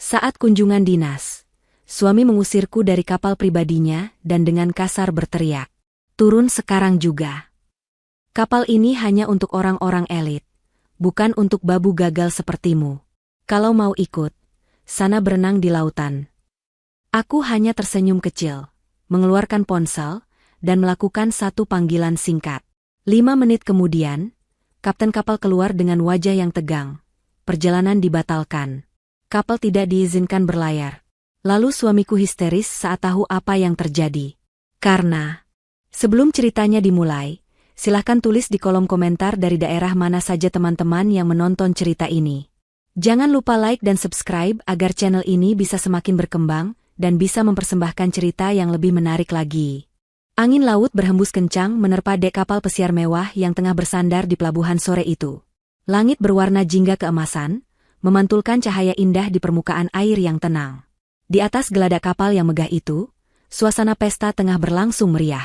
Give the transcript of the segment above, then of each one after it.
Saat kunjungan dinas, suami mengusirku dari kapal pribadinya dan dengan kasar berteriak, "Turun sekarang juga. Kapal ini hanya untuk orang-orang elit, bukan untuk babu gagal sepertimu. Kalau mau ikut, sana berenang di lautan." Aku hanya tersenyum kecil, mengeluarkan ponsel, dan melakukan satu panggilan singkat. 5 menit kemudian, kapten kapal keluar dengan wajah yang tegang. Perjalanan dibatalkan. Kapal tidak diizinkan berlayar. Lalu suamiku histeris saat tahu apa yang terjadi. Karena, sebelum ceritanya dimulai, silahkan tulis di kolom komentar dari daerah mana saja teman-teman yang menonton cerita ini. Jangan lupa like dan subscribe agar channel ini bisa semakin berkembang dan bisa mempersembahkan cerita yang lebih menarik lagi. Angin laut berhembus kencang menerpa dek kapal pesiar mewah yang tengah bersandar di pelabuhan sore itu. Langit berwarna jingga keemasan, memantulkan cahaya indah di permukaan air yang tenang. Di atas geladak kapal yang megah itu, suasana pesta tengah berlangsung meriah.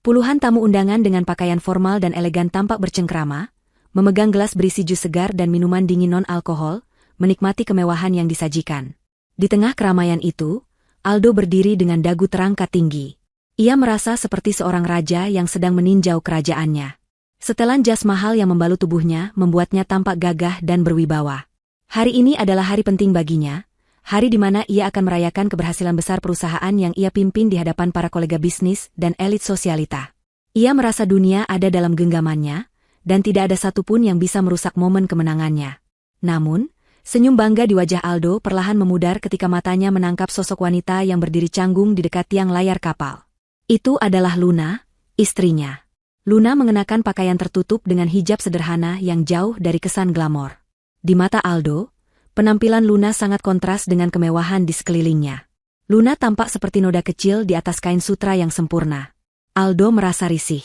Puluhan tamu undangan dengan pakaian formal dan elegan tampak bercengkrama, memegang gelas berisi jus segar dan minuman dingin non-alkohol, menikmati kemewahan yang disajikan. Di tengah keramaian itu, Aldo berdiri dengan dagu terangkat tinggi. Ia merasa seperti seorang raja yang sedang meninjau kerajaannya. Setelan jas mahal yang membalut tubuhnya membuatnya tampak gagah dan berwibawa. Hari ini adalah hari penting baginya, hari di mana ia akan merayakan keberhasilan besar perusahaan yang ia pimpin di hadapan para kolega bisnis dan elit sosialita. Ia merasa dunia ada dalam genggamannya, dan tidak ada satupun yang bisa merusak momen kemenangannya. Namun, senyum bangga di wajah Aldo perlahan memudar ketika matanya menangkap sosok wanita yang berdiri canggung di dekat tiang layar kapal. Itu adalah Luna, istrinya. Luna mengenakan pakaian tertutup dengan hijab sederhana yang jauh dari kesan glamor. Di mata Aldo, penampilan Luna sangat kontras dengan kemewahan di sekelilingnya. Luna tampak seperti noda kecil di atas kain sutra yang sempurna. Aldo merasa risih.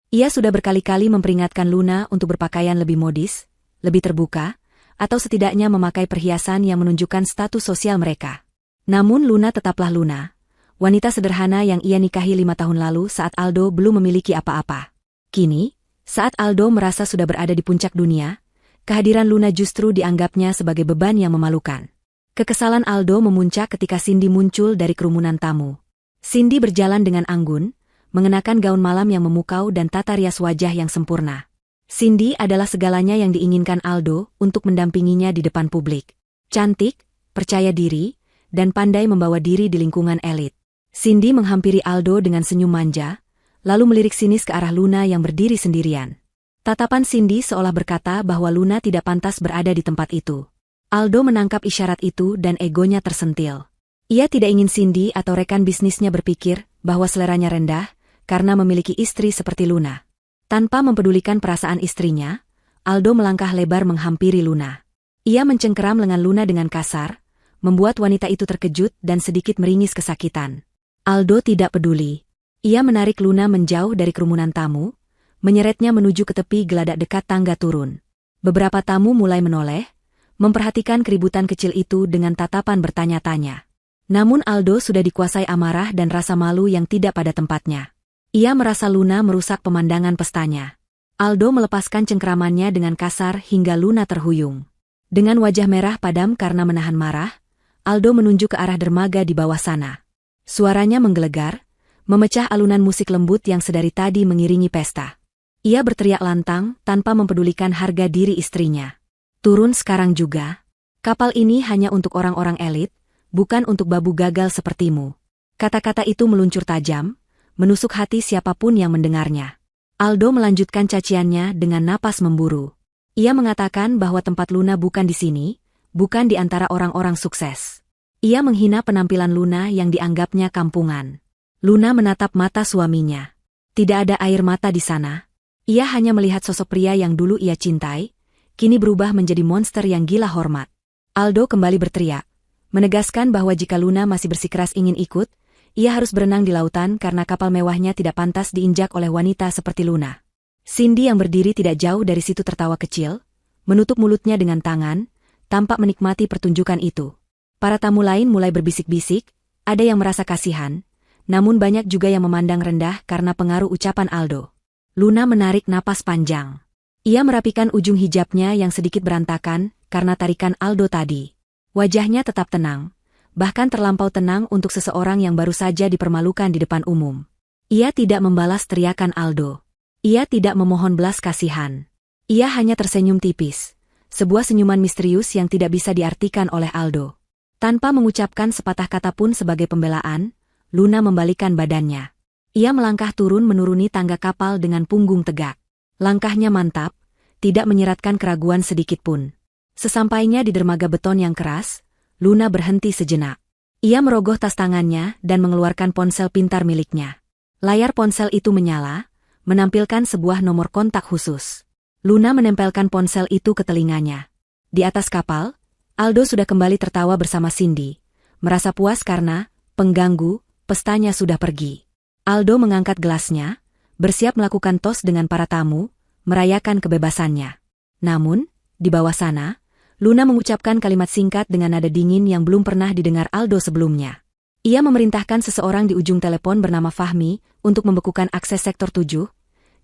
Ia sudah berkali-kali memperingatkan Luna untuk berpakaian lebih modis, lebih terbuka, atau setidaknya memakai perhiasan yang menunjukkan status sosial mereka. Namun Luna tetaplah Luna, wanita sederhana yang ia nikahi 5 tahun lalu saat Aldo belum memiliki apa-apa. Kini, saat Aldo merasa sudah berada di puncak dunia, kehadiran Luna justru dianggapnya sebagai beban yang memalukan. Kekesalan Aldo memuncak ketika Cindy muncul dari kerumunan tamu. Cindy berjalan dengan anggun, mengenakan gaun malam yang memukau dan tata rias wajah yang sempurna. Cindy adalah segalanya yang diinginkan Aldo untuk mendampinginya di depan publik. Cantik, percaya diri, dan pandai membawa diri di lingkungan elit. Cindy menghampiri Aldo dengan senyum manja, lalu melirik sinis ke arah Luna yang berdiri sendirian. Tatapan Cindy seolah berkata bahwa Luna tidak pantas berada di tempat itu. Aldo menangkap isyarat itu dan egonya tersentil. Ia tidak ingin Cindy atau rekan bisnisnya berpikir bahwa seleranya rendah karena memiliki istri seperti Luna. Tanpa mempedulikan perasaan istrinya, Aldo melangkah lebar menghampiri Luna. Ia mencengkeram lengan Luna dengan kasar, membuat wanita itu terkejut dan sedikit meringis kesakitan. Aldo tidak peduli. Ia menarik Luna menjauh dari kerumunan tamu, menyeretnya menuju ke tepi geladak dekat tangga turun. Beberapa tamu mulai menoleh, memperhatikan keributan kecil itu dengan tatapan bertanya-tanya. Namun Aldo sudah dikuasai amarah dan rasa malu yang tidak pada tempatnya. Ia merasa Luna merusak pemandangan pestanya. Aldo melepaskan cengkeramannya dengan kasar hingga Luna terhuyung. Dengan wajah merah padam karena menahan marah, Aldo menunjuk ke arah dermaga di bawah sana. Suaranya menggelegar, memecah alunan musik lembut yang sedari tadi mengiringi pesta. Ia berteriak lantang tanpa mempedulikan harga diri istrinya. "Turun sekarang juga. Kapal ini hanya untuk orang-orang elit, bukan untuk babu gagal sepertimu." Kata-kata itu meluncur tajam, menusuk hati siapapun yang mendengarnya. Aldo melanjutkan caciannya dengan napas memburu. Ia mengatakan bahwa tempat Luna bukan di sini, bukan di antara orang-orang sukses. Ia menghina penampilan Luna yang dianggapnya kampungan. Luna menatap mata suaminya. Tidak ada air mata di sana. Ia hanya melihat sosok pria yang dulu ia cintai, kini berubah menjadi monster yang gila hormat. Aldo kembali berteriak, menegaskan bahwa jika Luna masih bersikeras ingin ikut, ia harus berenang di lautan karena kapal mewahnya tidak pantas diinjak oleh wanita seperti Luna. Cindy yang berdiri tidak jauh dari situ tertawa kecil, menutup mulutnya dengan tangan, tampak menikmati pertunjukan itu. Para tamu lain mulai berbisik-bisik, ada yang merasa kasihan, namun banyak juga yang memandang rendah karena pengaruh ucapan Aldo. Luna menarik napas panjang. Ia merapikan ujung hijabnya yang sedikit berantakan karena tarikan Aldo tadi. Wajahnya tetap tenang, bahkan terlampau tenang untuk seseorang yang baru saja dipermalukan di depan umum. Ia tidak membalas teriakan Aldo. Ia tidak memohon belas kasihan. Ia hanya tersenyum tipis, sebuah senyuman misterius yang tidak bisa diartikan oleh Aldo. Tanpa mengucapkan sepatah kata pun sebagai pembelaan, Luna membalikkan badannya. Ia melangkah turun menuruni tangga kapal dengan punggung tegak. Langkahnya mantap, tidak menyeratkan keraguan sedikitpun. Sesampainya di dermaga beton yang keras, Luna berhenti sejenak. Ia merogoh tas tangannya dan mengeluarkan ponsel pintar miliknya. Layar ponsel itu menyala, menampilkan sebuah nomor kontak khusus. Luna menempelkan ponsel itu ke telinganya. Di atas kapal, Aldo sudah kembali tertawa bersama Cindy, merasa puas karena pengganggu pestanya sudah pergi. Aldo mengangkat gelasnya, bersiap melakukan tos dengan para tamu, merayakan kebebasannya. Namun, di bawah sana, Luna mengucapkan kalimat singkat dengan nada dingin yang belum pernah didengar Aldo sebelumnya. Ia memerintahkan seseorang di ujung telepon bernama Fahmi untuk membekukan akses sektor 7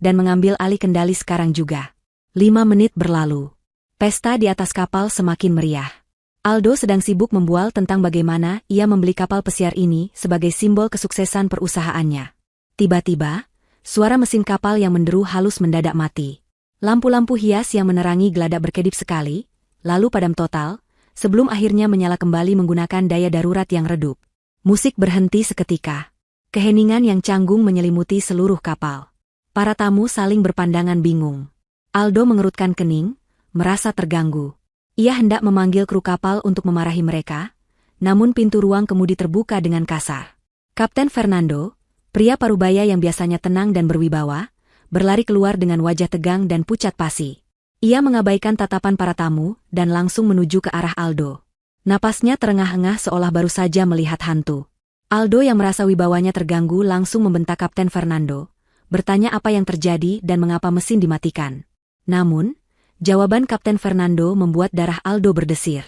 dan mengambil alih kendali sekarang juga. 5 menit berlalu. Pesta di atas kapal semakin meriah. Aldo sedang sibuk membual tentang bagaimana ia membeli kapal pesiar ini sebagai simbol kesuksesan perusahaannya. Tiba-tiba, suara mesin kapal yang menderu halus mendadak mati. Lampu-lampu hias yang menerangi geladak berkedip sekali, lalu padam total, sebelum akhirnya menyala kembali menggunakan daya darurat yang redup. Musik berhenti seketika. Keheningan yang canggung menyelimuti seluruh kapal. Para tamu saling berpandangan bingung. Aldo mengerutkan kening, merasa terganggu. Ia hendak memanggil kru kapal untuk memarahi mereka, namun pintu ruang kemudi terbuka dengan kasar. Kapten Fernando, pria parubaya yang biasanya tenang dan berwibawa, berlari keluar dengan wajah tegang dan pucat pasi. Ia mengabaikan tatapan para tamu dan langsung menuju ke arah Aldo. Napasnya terengah-engah seolah baru saja melihat hantu. Aldo yang merasa wibawanya terganggu langsung membentak Kapten Fernando, bertanya apa yang terjadi dan mengapa mesin dimatikan. Namun, jawaban Kapten Fernando membuat darah Aldo berdesir.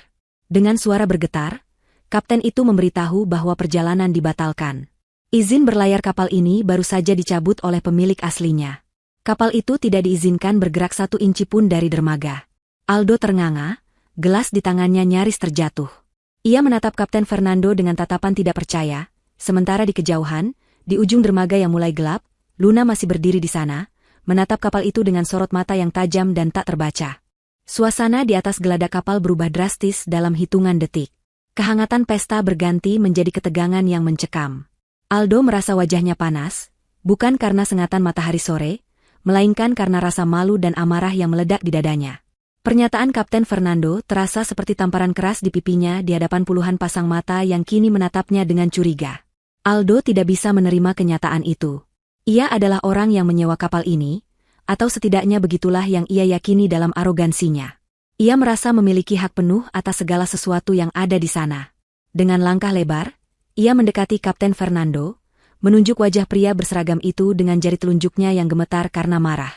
Dengan suara bergetar, kapten itu memberitahu bahwa perjalanan dibatalkan. Izin berlayar kapal ini baru saja dicabut oleh pemilik aslinya. Kapal itu tidak diizinkan bergerak 1 inci pun dari dermaga. Aldo ternganga, gelas di tangannya nyaris terjatuh. Ia menatap Kapten Fernando dengan tatapan tidak percaya, sementara di kejauhan, di ujung dermaga yang mulai gelap, Luna masih berdiri di sana, menatap kapal itu dengan sorot mata yang tajam dan tak terbaca. Suasana di atas geladak kapal berubah drastis dalam hitungan detik. Kehangatan pesta berganti menjadi ketegangan yang mencekam. Aldo merasa wajahnya panas, bukan karena sengatan matahari sore, melainkan karena rasa malu dan amarah yang meledak di dadanya. Pernyataan Kapten Fernando terasa seperti tamparan keras di pipinya di hadapan puluhan pasang mata yang kini menatapnya dengan curiga. Aldo tidak bisa menerima kenyataan itu. Ia adalah orang yang menyewa kapal ini, atau setidaknya begitulah yang ia yakini dalam arogansinya. Ia merasa memiliki hak penuh atas segala sesuatu yang ada di sana. Dengan langkah lebar, ia mendekati Kapten Fernando, menunjuk wajah pria berseragam itu dengan jari telunjuknya yang gemetar karena marah.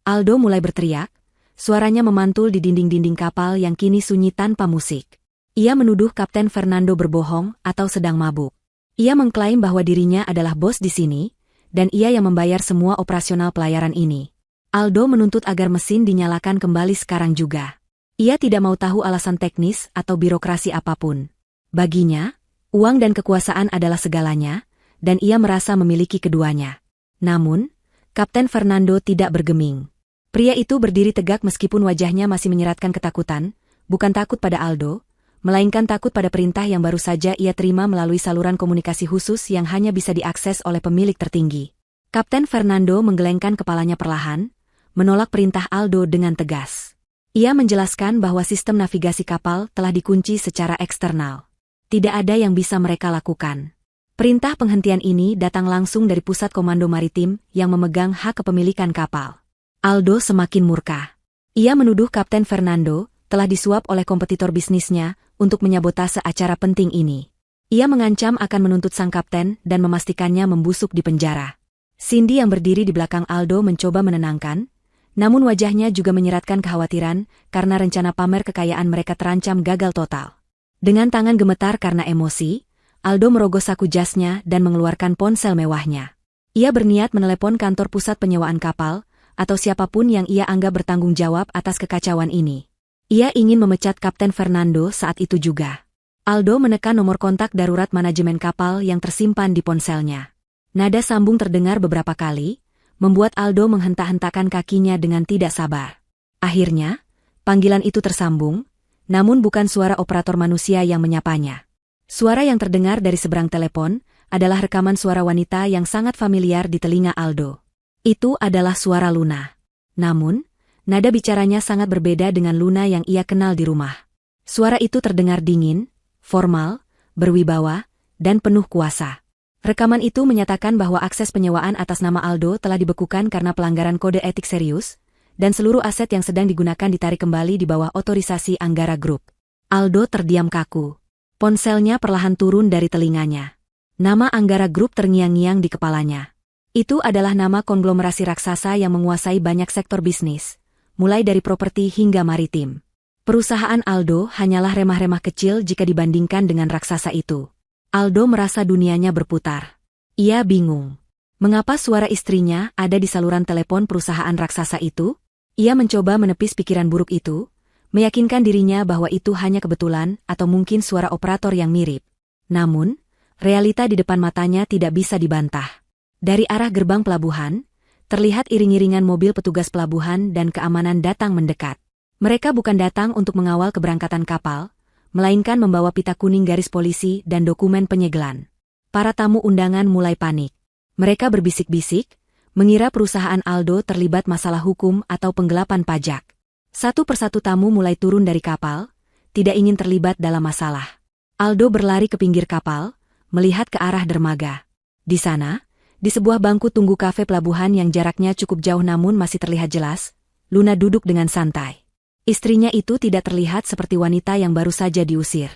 Aldo mulai berteriak, suaranya memantul di dinding-dinding kapal yang kini sunyi tanpa musik. Ia menuduh Kapten Fernando berbohong atau sedang mabuk. Ia mengklaim bahwa dirinya adalah bos di sini, dan ia yang membayar semua operasional pelayaran ini. Aldo menuntut agar mesin dinyalakan kembali sekarang juga. Ia tidak mau tahu alasan teknis atau birokrasi apapun. Baginya, uang dan kekuasaan adalah segalanya, dan ia merasa memiliki keduanya. Namun, Kapten Fernando tidak bergeming. Pria itu berdiri tegak meskipun wajahnya masih menyeratkan ketakutan, bukan takut pada Aldo, melainkan takut pada perintah yang baru saja ia terima melalui saluran komunikasi khusus yang hanya bisa diakses oleh pemilik tertinggi. Kapten Fernando menggelengkan kepalanya perlahan, menolak perintah Aldo dengan tegas. Ia menjelaskan bahwa sistem navigasi kapal telah dikunci secara eksternal. Tidak ada yang bisa mereka lakukan. Perintah penghentian ini datang langsung dari pusat komando maritim yang memegang hak kepemilikan kapal. Aldo semakin murka. Ia menuduh Kapten Fernando telah disuap oleh kompetitor bisnisnya untuk menyabotase acara penting ini. Ia mengancam akan menuntut sang kapten dan memastikannya membusuk di penjara. Cindy yang berdiri di belakang Aldo mencoba menenangkan, namun wajahnya juga menyeratkan kekhawatiran karena rencana pamer kekayaan mereka terancam gagal total. Dengan tangan gemetar karena emosi, Aldo merogoh saku jasnya dan mengeluarkan ponsel mewahnya. Ia berniat menelepon kantor pusat penyewaan kapal, atau siapapun yang ia anggap bertanggung jawab atas kekacauan ini. Ia ingin memecat Kapten Fernando saat itu juga. Aldo menekan nomor kontak darurat manajemen kapal yang tersimpan di ponselnya. Nada sambung terdengar beberapa kali, membuat Aldo menghentak-hentakan kakinya dengan tidak sabar. Akhirnya, panggilan itu tersambung, namun bukan suara operator manusia yang menyapanya. Suara yang terdengar dari seberang telepon adalah rekaman suara wanita yang sangat familiar di telinga Aldo. Itu adalah suara Luna. Namun, nada bicaranya sangat berbeda dengan Luna yang ia kenal di rumah. Suara itu terdengar dingin, formal, berwibawa, dan penuh kuasa. Rekaman itu menyatakan bahwa akses penyewaan atas nama Aldo telah dibekukan karena pelanggaran kode etik serius, dan seluruh aset yang sedang digunakan ditarik kembali di bawah otorisasi Anggara Group. Aldo terdiam kaku. Ponselnya perlahan turun dari telinganya. Nama Anggara Group terngiang-ngiang di kepalanya. Itu adalah nama konglomerasi raksasa yang menguasai banyak sektor bisnis, mulai dari properti hingga maritim. Perusahaan Aldo hanyalah remah-remah kecil jika dibandingkan dengan raksasa itu. Aldo merasa dunianya berputar. Ia bingung. Mengapa suara istrinya ada di saluran telepon perusahaan raksasa itu? Ia mencoba menepis pikiran buruk itu, meyakinkan dirinya bahwa itu hanya kebetulan atau mungkin suara operator yang mirip. Namun, realita di depan matanya tidak bisa dibantah. Dari arah gerbang pelabuhan, terlihat iring-iringan mobil petugas pelabuhan dan keamanan datang mendekat. Mereka bukan datang untuk mengawal keberangkatan kapal, melainkan membawa pita kuning garis polisi dan dokumen penyegelan. Para tamu undangan mulai panik. Mereka berbisik-bisik, mengira perusahaan Aldo terlibat masalah hukum atau penggelapan pajak. Satu persatu tamu mulai turun dari kapal, tidak ingin terlibat dalam masalah. Aldo berlari ke pinggir kapal, melihat ke arah dermaga. Di sana, di sebuah bangku tunggu kafe pelabuhan yang jaraknya cukup jauh namun masih terlihat jelas, Luna duduk dengan santai. Istrinya itu tidak terlihat seperti wanita yang baru saja diusir.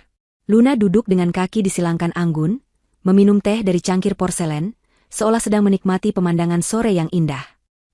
Luna duduk dengan kaki disilangkan anggun, meminum teh dari cangkir porselen, seolah sedang menikmati pemandangan sore yang indah.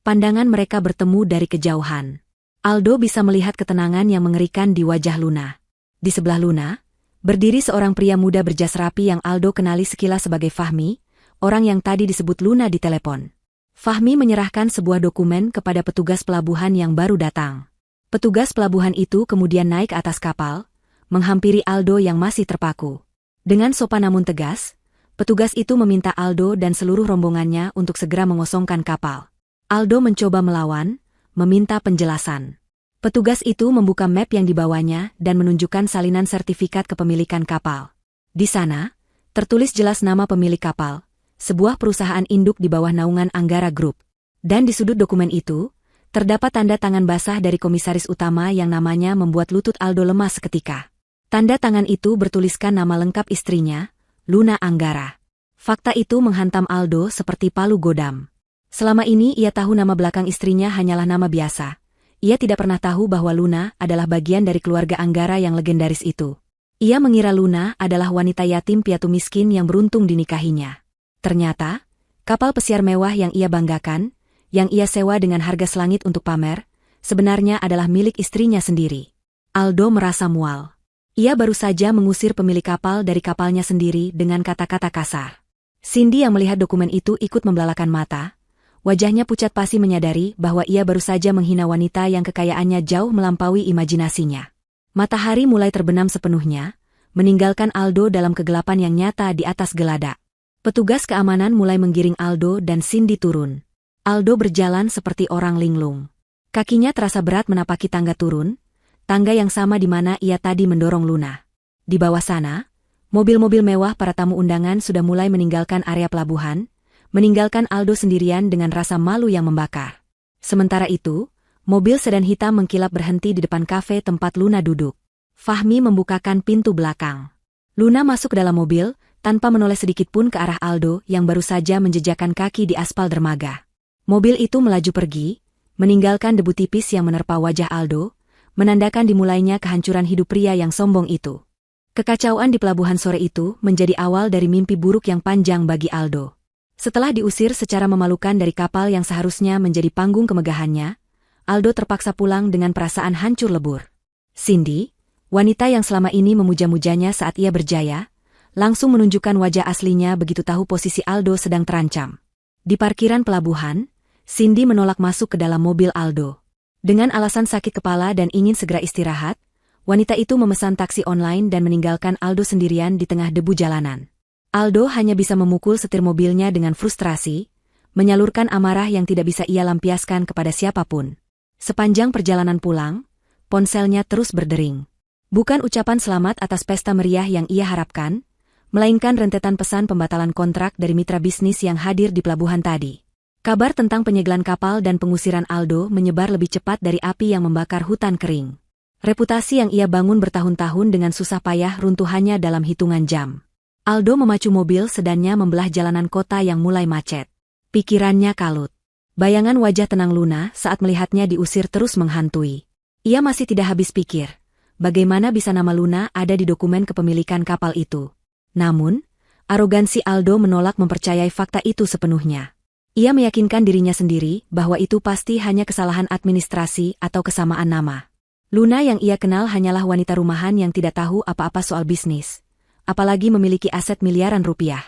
Pandangan mereka bertemu dari kejauhan. Aldo bisa melihat ketenangan yang mengerikan di wajah Luna. Di sebelah Luna, berdiri seorang pria muda berjas rapi yang Aldo kenali sekilas sebagai Fahmi, orang yang tadi disebut Luna di telepon. Fahmi menyerahkan sebuah dokumen kepada petugas pelabuhan yang baru datang. Petugas pelabuhan itu kemudian naik ke atas kapal, menghampiri Aldo yang masih terpaku. Dengan sopan namun tegas, petugas itu meminta Aldo dan seluruh rombongannya untuk segera mengosongkan kapal. Aldo mencoba melawan, meminta penjelasan. Petugas itu membuka map yang dibawanya dan menunjukkan salinan sertifikat kepemilikan kapal. Di sana, tertulis jelas nama pemilik kapal, sebuah perusahaan induk di bawah naungan Anggara Group. Dan di sudut dokumen itu, terdapat tanda tangan basah dari komisaris utama yang namanya membuat lutut Aldo lemas seketika. Tanda tangan itu bertuliskan nama lengkap istrinya, Luna Anggara. Fakta itu menghantam Aldo seperti palu godam. Selama ini ia tahu nama belakang istrinya hanyalah nama biasa. Ia tidak pernah tahu bahwa Luna adalah bagian dari keluarga Anggara yang legendaris itu. Ia mengira Luna adalah wanita yatim piatu miskin yang beruntung dinikahinya. Ternyata, kapal pesiar mewah yang ia banggakan, yang ia sewa dengan harga selangit untuk pamer, sebenarnya adalah milik istrinya sendiri. Aldo merasa mual. Ia baru saja mengusir pemilik kapal dari kapalnya sendiri dengan kata-kata kasar. Cindy yang melihat dokumen itu ikut membelalakan mata. Wajahnya pucat pasi menyadari bahwa ia baru saja menghina wanita yang kekayaannya jauh melampaui imajinasinya. Matahari mulai terbenam sepenuhnya, meninggalkan Aldo dalam kegelapan yang nyata di atas geladak. Petugas keamanan mulai menggiring Aldo dan Cindy turun. Aldo berjalan seperti orang linglung. Kakinya terasa berat menapaki tangga turun, tangga yang sama di mana ia tadi mendorong Luna. Di bawah sana, mobil-mobil mewah para tamu undangan sudah mulai meninggalkan area pelabuhan, meninggalkan Aldo sendirian dengan rasa malu yang membakar. Sementara itu, mobil sedan hitam mengkilap berhenti di depan kafe tempat Luna duduk. Fahmi membukakan pintu belakang. Luna masuk ke dalam mobil, tanpa menoleh sedikit pun ke arah Aldo yang baru saja menjejakkan kaki di aspal dermaga. Mobil itu melaju pergi, meninggalkan debu tipis yang menerpa wajah Aldo, menandakan dimulainya kehancuran hidup pria yang sombong itu. Kekacauan di pelabuhan sore itu menjadi awal dari mimpi buruk yang panjang bagi Aldo. Setelah diusir secara memalukan dari kapal yang seharusnya menjadi panggung kemegahannya, Aldo terpaksa pulang dengan perasaan hancur lebur. Cindy, wanita yang selama ini memuja-mujanya saat ia berjaya, langsung menunjukkan wajah aslinya begitu tahu posisi Aldo sedang terancam. Di parkiran pelabuhan, Cindy menolak masuk ke dalam mobil Aldo. Dengan alasan sakit kepala dan ingin segera istirahat, Wanita itu memesan taksi online dan meninggalkan Aldo sendirian di tengah debu jalanan. Aldo hanya bisa memukul setir mobilnya dengan frustrasi, menyalurkan amarah yang tidak bisa ia lampiaskan kepada siapapun. Sepanjang perjalanan pulang, ponselnya terus berdering. Bukan ucapan selamat atas pesta meriah yang ia harapkan, melainkan rentetan pesan pembatalan kontrak dari mitra bisnis yang hadir di pelabuhan tadi. Kabar tentang penyegelan kapal dan pengusiran Aldo menyebar lebih cepat dari api yang membakar hutan kering. Reputasi yang ia bangun bertahun-tahun dengan susah payah runtuh hanya dalam hitungan jam. Aldo memacu mobil sedannya membelah jalanan kota yang mulai macet. Pikirannya kalut. Bayangan wajah tenang Luna saat melihatnya diusir terus menghantui. Ia masih tidak habis pikir, bagaimana bisa nama Luna ada di dokumen kepemilikan kapal itu. Namun, arogansi Aldo menolak mempercayai fakta itu sepenuhnya. Ia meyakinkan dirinya sendiri bahwa itu pasti hanya kesalahan administrasi atau kesamaan nama. Luna yang ia kenal hanyalah wanita rumahan yang tidak tahu apa-apa soal bisnis, apalagi memiliki aset miliaran rupiah.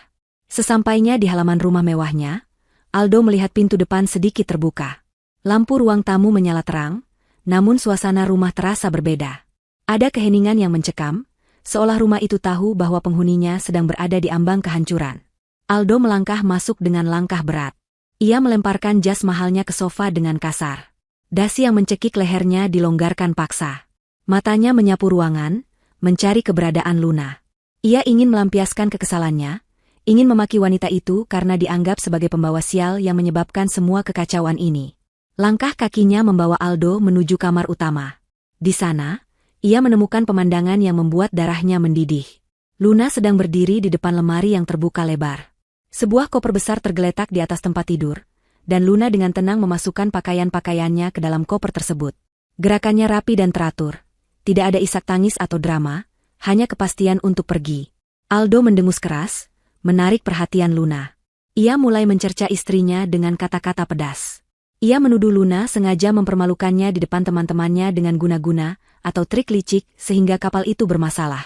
Sesampainya di halaman rumah mewahnya, Aldo melihat pintu depan sedikit terbuka. Lampu ruang tamu menyala terang, namun suasana rumah terasa berbeda. Ada keheningan yang mencekam, seolah rumah itu tahu bahwa penghuninya sedang berada di ambang kehancuran. Aldo melangkah masuk dengan langkah berat. Ia melemparkan jas mahalnya ke sofa dengan kasar. Dasi yang mencekik lehernya dilonggarkan paksa. Matanya menyapu ruangan, mencari keberadaan Luna. Ia ingin melampiaskan kekesalannya, ingin memaki wanita itu karena dianggap sebagai pembawa sial yang menyebabkan semua kekacauan ini. Langkah kakinya membawa Aldo menuju kamar utama. Di sana, ia menemukan pemandangan yang membuat darahnya mendidih. Luna sedang berdiri di depan lemari yang terbuka lebar. Sebuah koper besar tergeletak di atas tempat tidur, dan Luna dengan tenang memasukkan pakaian-pakaiannya ke dalam koper tersebut. Gerakannya rapi dan teratur. Tidak ada isak tangis atau drama, hanya kepastian untuk pergi. Aldo mendengus keras, menarik perhatian Luna. Ia mulai mencerca istrinya dengan kata-kata pedas. Ia menuduh Luna sengaja mempermalukannya di depan teman-temannya dengan guna-guna atau trik licik sehingga kapal itu bermasalah.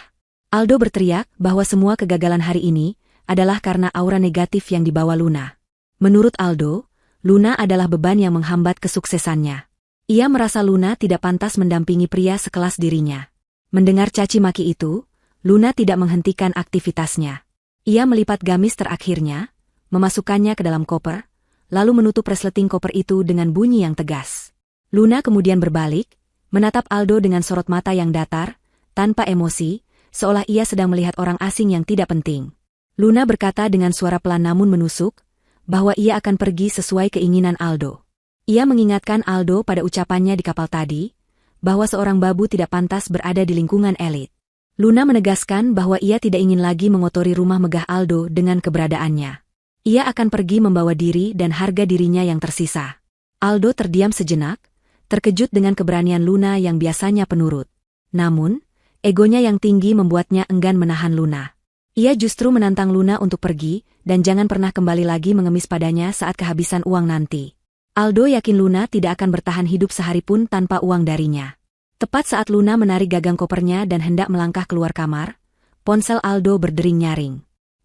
Aldo berteriak bahwa semua kegagalan hari ini adalah karena aura negatif yang dibawa Luna. Menurut Aldo, Luna adalah beban yang menghambat kesuksesannya. Ia merasa Luna tidak pantas mendampingi pria sekelas dirinya. Mendengar caci maki itu, Luna tidak menghentikan aktivitasnya. Ia melipat gamis terakhirnya, memasukkannya ke dalam koper, lalu menutup resleting koper itu dengan bunyi yang tegas. Luna kemudian berbalik, menatap Aldo dengan sorot mata yang datar, tanpa emosi, seolah ia sedang melihat orang asing yang tidak penting. Luna berkata dengan suara pelan namun menusuk, bahwa ia akan pergi sesuai keinginan Aldo. Ia mengingatkan Aldo pada ucapannya di kapal tadi, bahwa seorang babu tidak pantas berada di lingkungan elit. Luna menegaskan bahwa ia tidak ingin lagi mengotori rumah megah Aldo dengan keberadaannya. Ia akan pergi membawa diri dan harga dirinya yang tersisa. Aldo terdiam sejenak, terkejut dengan keberanian Luna yang biasanya penurut. Namun, egonya yang tinggi membuatnya enggan menahan Luna. Ia justru menantang Luna untuk pergi, dan jangan pernah kembali lagi mengemis padanya saat kehabisan uang nanti. Aldo yakin Luna tidak akan bertahan hidup sehari pun tanpa uang darinya. Tepat saat Luna menarik gagang kopernya dan hendak melangkah keluar kamar, ponsel Aldo berdering nyaring.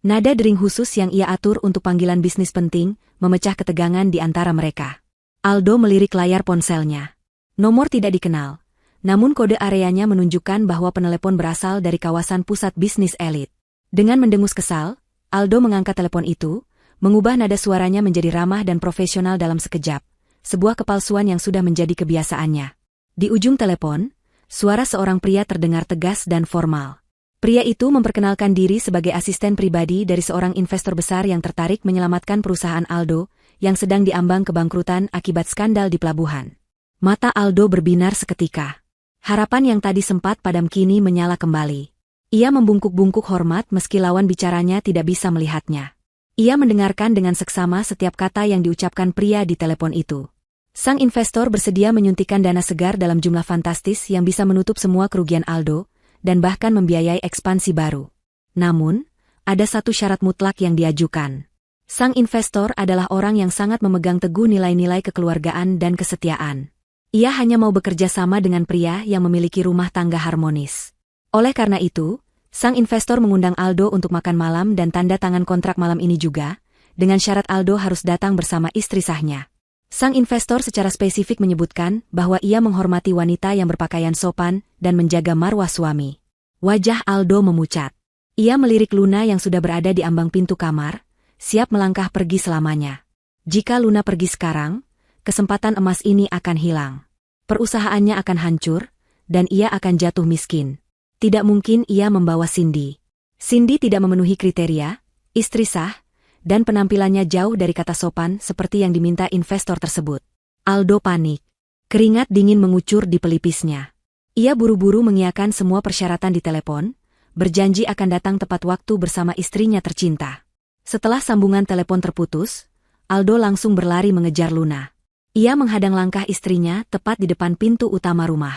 Nada dering khusus yang ia atur untuk panggilan bisnis penting, memecah ketegangan di antara mereka. Aldo melirik layar ponselnya. Nomor tidak dikenal, namun kode areanya menunjukkan bahwa penelepon berasal dari kawasan pusat bisnis elit. Dengan mendengus kesal, Aldo mengangkat telepon itu, mengubah nada suaranya menjadi ramah dan profesional dalam sekejap, sebuah kepalsuan yang sudah menjadi kebiasaannya. Di ujung telepon, suara seorang pria terdengar tegas dan formal. Pria itu memperkenalkan diri sebagai asisten pribadi dari seorang investor besar yang tertarik menyelamatkan perusahaan Aldo, yang sedang diambang kebangkrutan akibat skandal di pelabuhan. Mata Aldo berbinar seketika. Harapan yang tadi sempat padam kini menyala kembali. Ia membungkuk-bungkuk hormat meski lawan bicaranya tidak bisa melihatnya. Ia mendengarkan dengan seksama setiap kata yang diucapkan pria di telepon itu. Sang investor bersedia menyuntikkan dana segar dalam jumlah fantastis yang bisa menutup semua kerugian Aldo, dan bahkan membiayai ekspansi baru. Namun, ada satu syarat mutlak yang diajukan. Sang investor adalah orang yang sangat memegang teguh nilai-nilai kekeluargaan dan kesetiaan. Ia hanya mau bekerja sama dengan pria yang memiliki rumah tangga harmonis. Oleh karena itu, sang investor mengundang Aldo untuk makan malam dan tanda tangan kontrak malam ini juga, dengan syarat Aldo harus datang bersama istri sahnya. Sang investor secara spesifik menyebutkan bahwa ia menghormati wanita yang berpakaian sopan dan menjaga marwah suami. Wajah Aldo memucat. Ia melirik Luna yang sudah berada di ambang pintu kamar, siap melangkah pergi selamanya. Jika Luna pergi sekarang, kesempatan emas ini akan hilang. Perusahaannya akan hancur, dan ia akan jatuh miskin. Tidak mungkin ia membawa Cindy. Cindy tidak memenuhi kriteria, istri sah, dan penampilannya jauh dari kata sopan seperti yang diminta investor tersebut. Aldo panik. Keringat dingin mengucur di pelipisnya. Ia buru-buru mengiyakan semua persyaratan di telepon, berjanji akan datang tepat waktu bersama istrinya tercinta. Setelah sambungan telepon terputus, Aldo langsung berlari mengejar Luna. Ia menghadang langkah istrinya tepat di depan pintu utama rumah.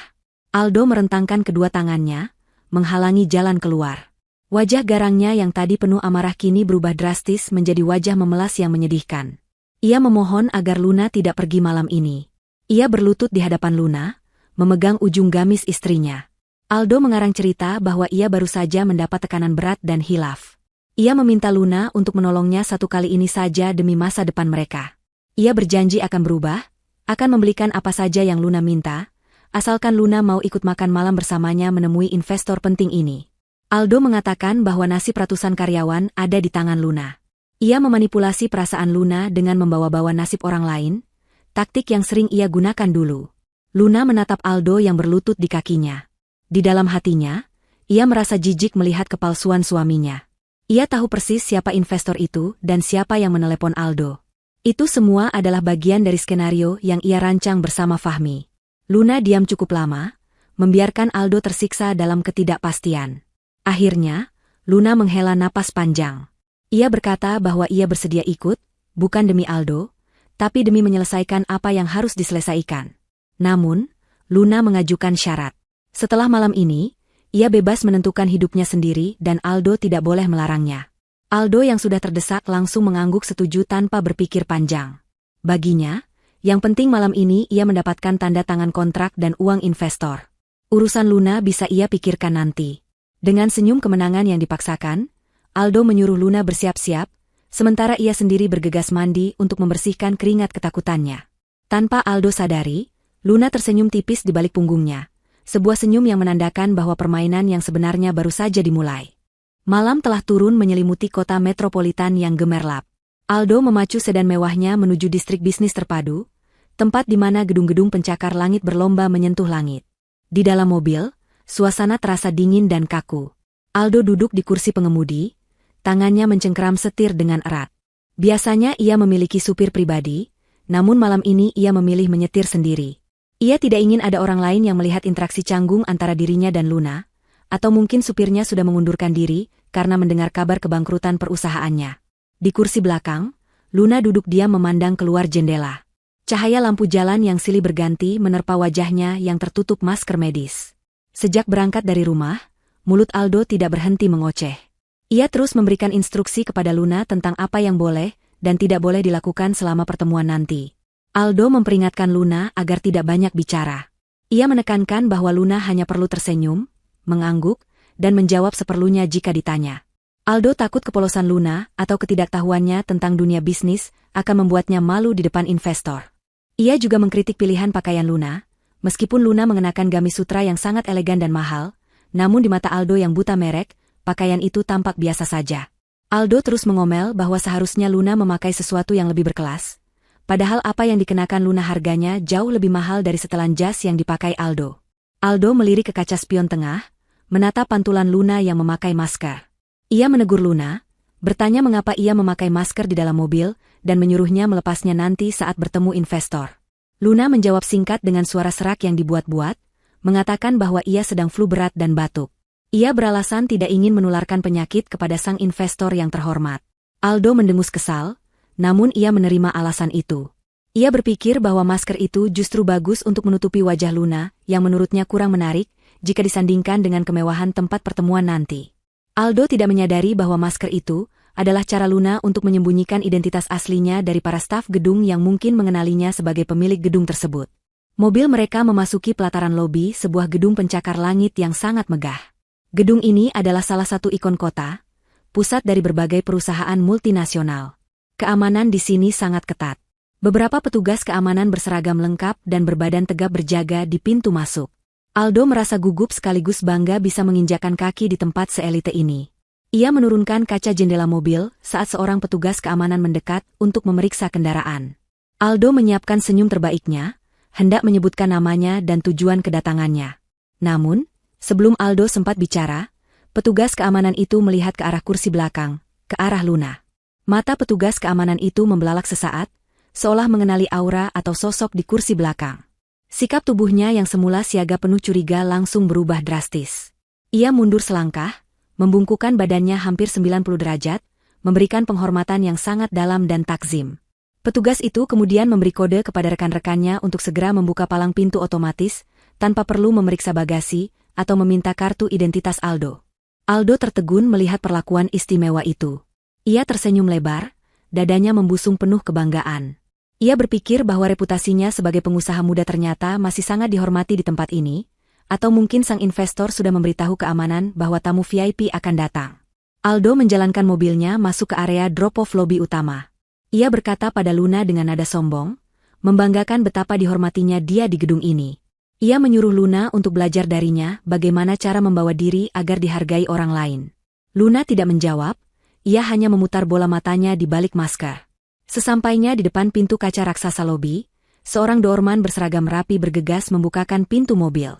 Aldo merentangkan kedua tangannya, menghalangi jalan keluar. Wajah garangnya yang tadi penuh amarah kini berubah drastis menjadi wajah memelas yang menyedihkan. Ia memohon agar Luna tidak pergi malam ini. Ia berlutut di hadapan Luna, memegang ujung gamis istrinya. Aldo mengarang cerita bahwa ia baru saja mendapat tekanan berat dan hilaf. Ia meminta Luna untuk menolongnya satu kali ini saja demi masa depan mereka. Ia berjanji akan berubah, akan membelikan apa saja yang Luna minta, asalkan Luna mau ikut makan malam bersamanya menemui investor penting ini. Aldo mengatakan bahwa nasib ratusan karyawan ada di tangan Luna. Ia memanipulasi perasaan Luna dengan membawa-bawa nasib orang lain, taktik yang sering ia gunakan dulu. Luna menatap Aldo yang berlutut di kakinya. Di dalam hatinya, ia merasa jijik melihat kepalsuan suaminya. Ia tahu persis siapa investor itu dan siapa yang menelepon Aldo. Itu semua adalah bagian dari skenario yang ia rancang bersama Fahmi. Luna diam cukup lama, membiarkan Aldo tersiksa dalam ketidakpastian. Akhirnya, Luna menghela napas panjang. Ia berkata bahwa ia bersedia ikut, bukan demi Aldo, tapi demi menyelesaikan apa yang harus diselesaikan. Namun, Luna mengajukan syarat. Setelah malam ini, ia bebas menentukan hidupnya sendiri dan Aldo tidak boleh melarangnya. Aldo yang sudah terdesak langsung mengangguk setuju tanpa berpikir panjang. Baginya, yang penting malam ini ia mendapatkan tanda tangan kontrak dan uang investor. Urusan Luna bisa ia pikirkan nanti. Dengan senyum kemenangan yang dipaksakan, Aldo menyuruh Luna bersiap-siap, sementara ia sendiri bergegas mandi untuk membersihkan keringat ketakutannya. Tanpa Aldo sadari, Luna tersenyum tipis di balik punggungnya, sebuah senyum yang menandakan bahwa permainan yang sebenarnya baru saja dimulai. Malam telah turun menyelimuti kota metropolitan yang gemerlap. Aldo memacu sedan mewahnya menuju distrik bisnis terpadu, tempat di mana gedung-gedung pencakar langit berlomba menyentuh langit. Di dalam mobil, suasana terasa dingin dan kaku. Aldo duduk di kursi pengemudi, tangannya mencengkeram setir dengan erat. Biasanya ia memiliki supir pribadi, namun malam ini ia memilih menyetir sendiri. Ia tidak ingin ada orang lain yang melihat interaksi canggung antara dirinya dan Luna, atau mungkin supirnya sudah mengundurkan diri karena mendengar kabar kebangkrutan perusahaannya. Di kursi belakang, Luna duduk diam memandang keluar jendela. Cahaya lampu jalan yang silih berganti menerpa wajahnya yang tertutup masker medis. Sejak berangkat dari rumah, mulut Aldo tidak berhenti mengoceh. Ia terus memberikan instruksi kepada Luna tentang apa yang boleh dan tidak boleh dilakukan selama pertemuan nanti. Aldo memperingatkan Luna agar tidak banyak bicara. Ia menekankan bahwa Luna hanya perlu tersenyum, mengangguk, dan menjawab seperlunya jika ditanya. Aldo takut kepolosan Luna atau ketidaktahuannya tentang dunia bisnis akan membuatnya malu di depan investor. Ia juga mengkritik pilihan pakaian Luna. Meskipun Luna mengenakan gamis sutra yang sangat elegan dan mahal, namun di mata Aldo yang buta merek, pakaian itu tampak biasa saja. Aldo terus mengomel bahwa seharusnya Luna memakai sesuatu yang lebih berkelas, padahal apa yang dikenakan Luna harganya jauh lebih mahal dari setelan jas yang dipakai Aldo. Aldo melirik ke kaca spion tengah, menatap pantulan Luna yang memakai masker. Ia menegur Luna, bertanya mengapa ia memakai masker di dalam mobil, dan menyuruhnya melepasnya nanti saat bertemu investor. Luna menjawab singkat dengan suara serak yang dibuat-buat, mengatakan bahwa ia sedang flu berat dan batuk. Ia beralasan tidak ingin menularkan penyakit kepada sang investor yang terhormat. Aldo mendengus kesal, namun ia menerima alasan itu. Ia berpikir bahwa masker itu justru bagus untuk menutupi wajah Luna, yang menurutnya kurang menarik, jika disandingkan dengan kemewahan tempat pertemuan nanti. Aldo tidak menyadari bahwa masker itu adalah cara Luna untuk menyembunyikan identitas aslinya dari para staf gedung yang mungkin mengenalinya sebagai pemilik gedung tersebut. Mobil mereka memasuki pelataran lobi sebuah gedung pencakar langit yang sangat megah. Gedung ini adalah salah satu ikon kota, pusat dari berbagai perusahaan multinasional. Keamanan di sini sangat ketat. Beberapa petugas keamanan berseragam lengkap dan berbadan tegap berjaga di pintu masuk. Aldo merasa gugup sekaligus bangga bisa menginjakkan kaki di tempat seelite ini. Ia menurunkan kaca jendela mobil saat seorang petugas keamanan mendekat untuk memeriksa kendaraan. Aldo menyiapkan senyum terbaiknya, hendak menyebutkan namanya dan tujuan kedatangannya. Namun, sebelum Aldo sempat bicara, petugas keamanan itu melihat ke arah kursi belakang, ke arah Luna. Mata petugas keamanan itu membelalak sesaat, seolah mengenali aura atau sosok di kursi belakang. Sikap tubuhnya yang semula siaga penuh curiga langsung berubah drastis. Ia mundur selangkah, membungkukkan badannya hampir 90 derajat, memberikan penghormatan yang sangat dalam dan takzim. Petugas itu kemudian memberi kode kepada rekan-rekannya untuk segera membuka palang pintu otomatis, tanpa perlu memeriksa bagasi atau meminta kartu identitas Aldo. Aldo tertegun melihat perlakuan istimewa itu. Ia tersenyum lebar, dadanya membusung penuh kebanggaan. Ia berpikir bahwa reputasinya sebagai pengusaha muda ternyata masih sangat dihormati di tempat ini, atau mungkin sang investor sudah memberitahu keamanan bahwa tamu VIP akan datang. Aldo menjalankan mobilnya masuk ke area drop-off lobi utama. Ia berkata pada Luna dengan nada sombong, membanggakan betapa dihormatinya dia di gedung ini. Ia menyuruh Luna untuk belajar darinya bagaimana cara membawa diri agar dihargai orang lain. Luna tidak menjawab, ia hanya memutar bola matanya di balik masker. Sesampainya di depan pintu kaca raksasa lobi, seorang doorman berseragam rapi bergegas membukakan pintu mobil.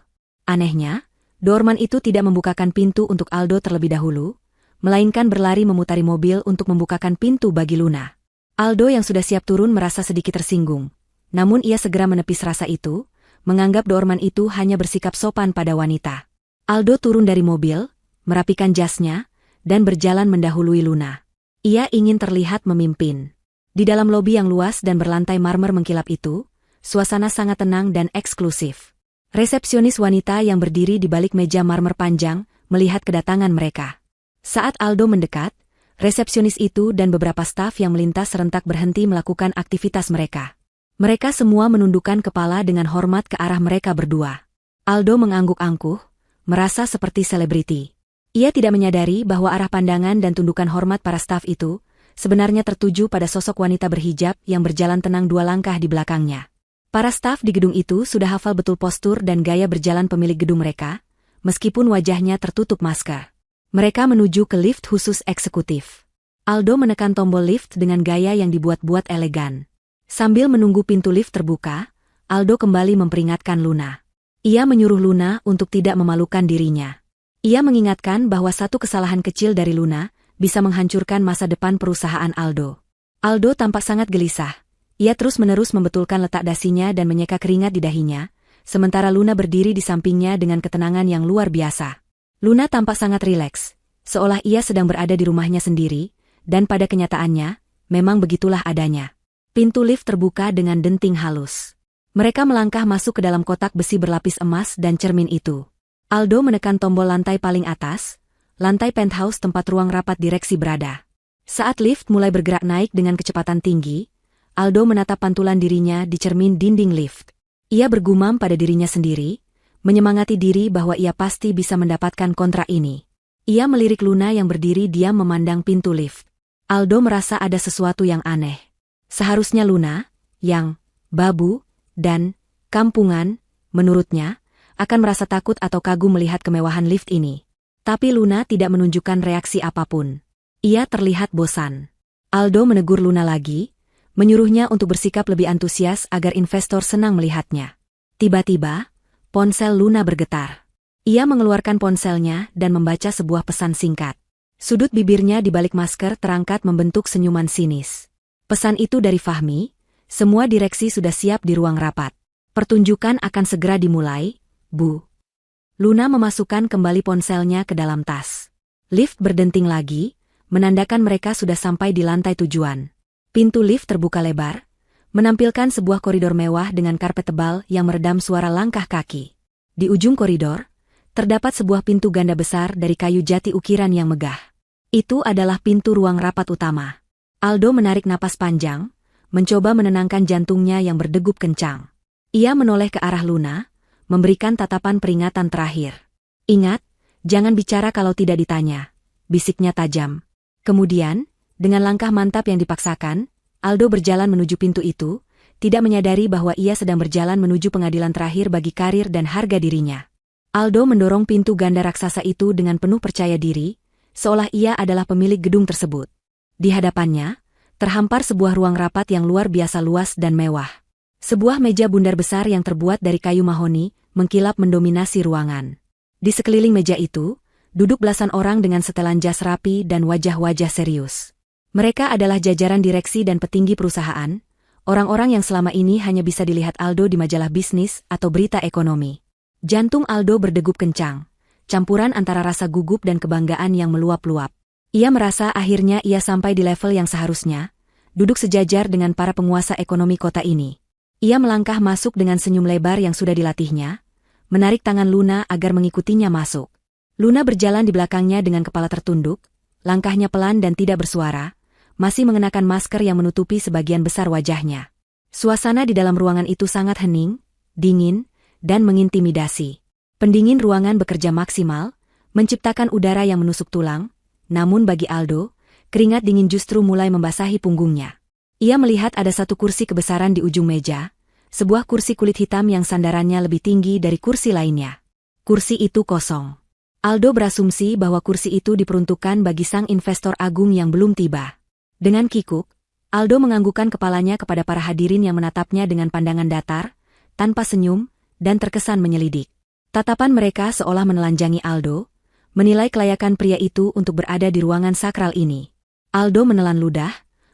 Anehnya, doorman itu tidak membukakan pintu untuk Aldo terlebih dahulu, melainkan berlari memutari mobil untuk membukakan pintu bagi Luna. Aldo yang sudah siap turun merasa sedikit tersinggung, namun ia segera menepis rasa itu, menganggap doorman itu hanya bersikap sopan pada wanita. Aldo turun dari mobil, merapikan jasnya, dan berjalan mendahului Luna. Ia ingin terlihat memimpin. Di dalam lobi yang luas dan berlantai marmer mengkilap itu, suasana sangat tenang dan eksklusif. Resepsionis wanita yang berdiri di balik meja marmer panjang melihat kedatangan mereka. Saat Aldo mendekat, resepsionis itu dan beberapa staf yang melintas serentak berhenti melakukan aktivitas mereka. Mereka semua menundukkan kepala dengan hormat ke arah mereka berdua. Aldo mengangguk-angkuh, merasa seperti selebriti. Ia tidak menyadari bahwa arah pandangan dan tundukan hormat para staf itu sebenarnya tertuju pada sosok wanita berhijab yang berjalan tenang 2 langkah di belakangnya. Para staf di gedung itu sudah hafal betul postur dan gaya berjalan pemilik gedung mereka, meskipun wajahnya tertutup masker. Mereka menuju ke lift khusus eksekutif. Aldo menekan tombol lift dengan gaya yang dibuat-buat elegan. Sambil menunggu pintu lift terbuka, Aldo kembali memperingatkan Luna. Ia menyuruh Luna untuk tidak memalukan dirinya. Ia mengingatkan bahwa satu kesalahan kecil dari Luna bisa menghancurkan masa depan perusahaan Aldo. Aldo tampak sangat gelisah. Ia terus-menerus membetulkan letak dasinya dan menyeka keringat di dahinya, sementara Luna berdiri di sampingnya dengan ketenangan yang luar biasa. Luna tampak sangat rileks, seolah ia sedang berada di rumahnya sendiri, dan pada kenyataannya, memang begitulah adanya. Pintu lift terbuka dengan denting halus. Mereka melangkah masuk ke dalam kotak besi berlapis emas dan cermin itu. Aldo menekan tombol lantai paling atas, lantai penthouse tempat ruang rapat direksi berada. Saat lift mulai bergerak naik dengan kecepatan tinggi, Aldo menatap pantulan dirinya di cermin dinding lift. Ia bergumam pada dirinya sendiri, menyemangati diri bahwa ia pasti bisa mendapatkan kontrak ini. Ia melirik Luna yang berdiri diam memandang pintu lift. Aldo merasa ada sesuatu yang aneh. Seharusnya Luna, yang babu dan kampungan, menurutnya, akan merasa takut atau kagum melihat kemewahan lift ini. Tapi Luna tidak menunjukkan reaksi apapun. Ia terlihat bosan. Aldo menegur Luna lagi, menyuruhnya untuk bersikap lebih antusias agar investor senang melihatnya. Tiba-tiba, ponsel Luna bergetar. Ia mengeluarkan ponselnya dan membaca sebuah pesan singkat. Sudut bibirnya di balik masker terangkat membentuk senyuman sinis. Pesan itu dari Fahmi, semua direksi sudah siap di ruang rapat. Pertunjukan akan segera dimulai, Bu. Luna memasukkan kembali ponselnya ke dalam tas. Lift berdenting lagi, menandakan mereka sudah sampai di lantai tujuan. Pintu lift terbuka lebar, menampilkan sebuah koridor mewah dengan karpet tebal yang meredam suara langkah kaki. Di ujung koridor, terdapat sebuah pintu ganda besar dari kayu jati ukiran yang megah. Itu adalah pintu ruang rapat utama. Aldo menarik napas panjang, mencoba menenangkan jantungnya yang berdegup kencang. Ia menoleh ke arah Luna, memberikan tatapan peringatan terakhir. Ingat, jangan bicara kalau tidak ditanya, bisiknya tajam. Kemudian, dengan langkah mantap yang dipaksakan, Aldo berjalan menuju pintu itu, tidak menyadari bahwa ia sedang berjalan menuju pengadilan terakhir bagi karir dan harga dirinya. Aldo mendorong pintu ganda raksasa itu dengan penuh percaya diri, seolah ia adalah pemilik gedung tersebut. Di hadapannya, terhampar sebuah ruang rapat yang luar biasa luas dan mewah. Sebuah meja bundar besar yang terbuat dari kayu mahoni, mengkilap mendominasi ruangan. Di sekeliling meja itu, duduk belasan orang dengan setelan jas rapi dan wajah-wajah serius. Mereka adalah jajaran direksi dan petinggi perusahaan, orang-orang yang selama ini hanya bisa dilihat Aldo di majalah bisnis atau berita ekonomi. Jantung Aldo berdegup kencang, campuran antara rasa gugup dan kebanggaan yang meluap-luap. Ia merasa akhirnya ia sampai di level yang seharusnya, duduk sejajar dengan para penguasa ekonomi kota ini. Ia melangkah masuk dengan senyum lebar yang sudah dilatihnya, menarik tangan Luna agar mengikutinya masuk. Luna berjalan di belakangnya dengan kepala tertunduk, langkahnya pelan dan tidak bersuara, masih mengenakan masker yang menutupi sebagian besar wajahnya. Suasana di dalam ruangan itu sangat hening, dingin, dan mengintimidasi. Pendingin ruangan bekerja maksimal, menciptakan udara yang menusuk tulang, namun bagi Aldo, keringat dingin justru mulai membasahi punggungnya. Ia melihat ada satu kursi kebesaran di ujung meja, sebuah kursi kulit hitam yang sandarannya lebih tinggi dari kursi lainnya. Kursi itu kosong. Aldo berasumsi bahwa kursi itu diperuntukkan bagi sang investor agung yang belum tiba. Dengan kikuk, Aldo menganggukkan kepalanya kepada para hadirin yang menatapnya dengan pandangan datar, tanpa senyum, dan terkesan menyelidik. Tatapan mereka seolah menelanjangi Aldo, menilai kelayakan pria itu untuk berada di ruangan sakral ini. Aldo menelan ludah,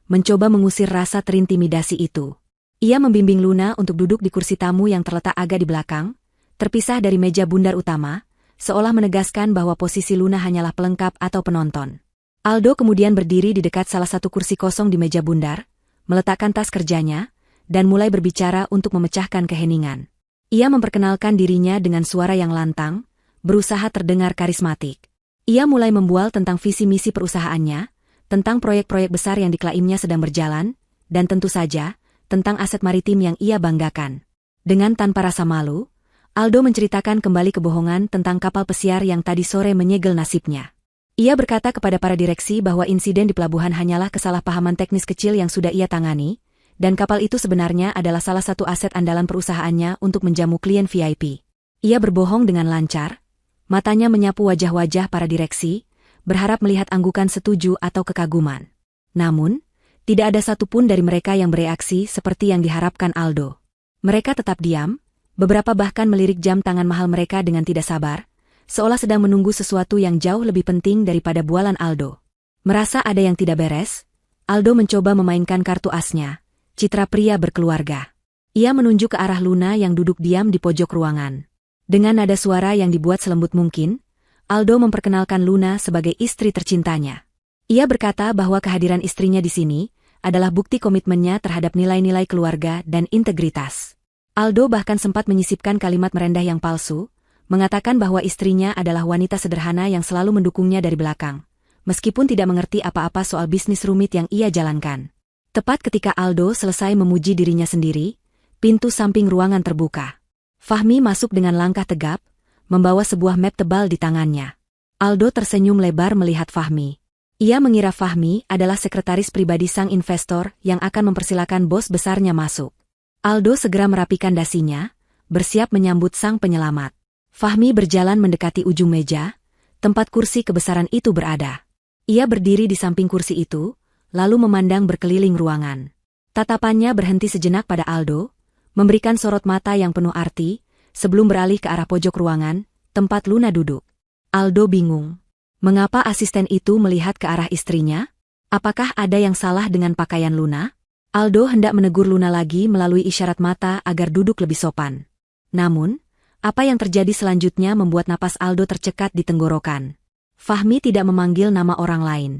mencoba mengusir rasa terintimidasi itu. Ia membimbing Luna untuk duduk di kursi tamu yang terletak agak di belakang, terpisah dari meja bundar utama, seolah menegaskan bahwa posisi Luna hanyalah pelengkap atau penonton. Aldo kemudian berdiri di dekat salah satu kursi kosong di meja bundar, meletakkan tas kerjanya, dan mulai berbicara untuk memecahkan keheningan. Ia memperkenalkan dirinya dengan suara yang lantang, berusaha terdengar karismatik. Ia mulai membual tentang visi misi perusahaannya, tentang proyek-proyek besar yang diklaimnya sedang berjalan, dan tentu saja, tentang aset maritim yang ia banggakan. Dengan tanpa rasa malu, Aldo menceritakan kembali kebohongan tentang kapal pesiar yang tadi sore menyegel nasibnya. Ia berkata kepada para direksi bahwa insiden di pelabuhan hanyalah kesalahpahaman teknis kecil yang sudah ia tangani, dan kapal itu sebenarnya adalah salah satu aset andalan perusahaannya untuk menjamu klien VIP. Ia berbohong dengan lancar, matanya menyapu wajah-wajah para direksi, berharap melihat anggukan setuju atau kekaguman. Namun, tidak ada satupun dari mereka yang bereaksi seperti yang diharapkan Aldo. Mereka tetap diam, beberapa bahkan melirik jam tangan mahal mereka dengan tidak sabar, seolah sedang menunggu sesuatu yang jauh lebih penting daripada bualan Aldo. Merasa ada yang tidak beres, Aldo mencoba memainkan kartu asnya, citra pria berkeluarga. Ia menunjuk ke arah Luna yang duduk diam di pojok ruangan. Dengan nada suara yang dibuat selembut mungkin, Aldo memperkenalkan Luna sebagai istri tercintanya. Ia berkata bahwa kehadiran istrinya di sini adalah bukti komitmennya terhadap nilai-nilai keluarga dan integritas. Aldo bahkan sempat menyisipkan kalimat merendah yang palsu, mengatakan bahwa istrinya adalah wanita sederhana yang selalu mendukungnya dari belakang, meskipun tidak mengerti apa-apa soal bisnis rumit yang ia jalankan. Tepat ketika Aldo selesai memuji dirinya sendiri, pintu samping ruangan terbuka. Fahmi masuk dengan langkah tegap, membawa sebuah map tebal di tangannya. Aldo tersenyum lebar melihat Fahmi. Ia mengira Fahmi adalah sekretaris pribadi sang investor yang akan mempersilakan bos besarnya masuk. Aldo segera merapikan dasinya, bersiap menyambut sang penyelamat. Fahmi berjalan mendekati ujung meja, tempat kursi kebesaran itu berada. Ia berdiri di samping kursi itu, lalu memandang berkeliling ruangan. Tatapannya berhenti sejenak pada Aldo, memberikan sorot mata yang penuh arti, sebelum beralih ke arah pojok ruangan, tempat Luna duduk. Aldo bingung. Mengapa asisten itu melihat ke arah istrinya? Apakah ada yang salah dengan pakaian Luna? Aldo hendak menegur Luna lagi melalui isyarat mata agar duduk lebih sopan. Namun, apa yang terjadi selanjutnya membuat napas Aldo tercekat di tenggorokan. Fahmi tidak memanggil nama orang lain.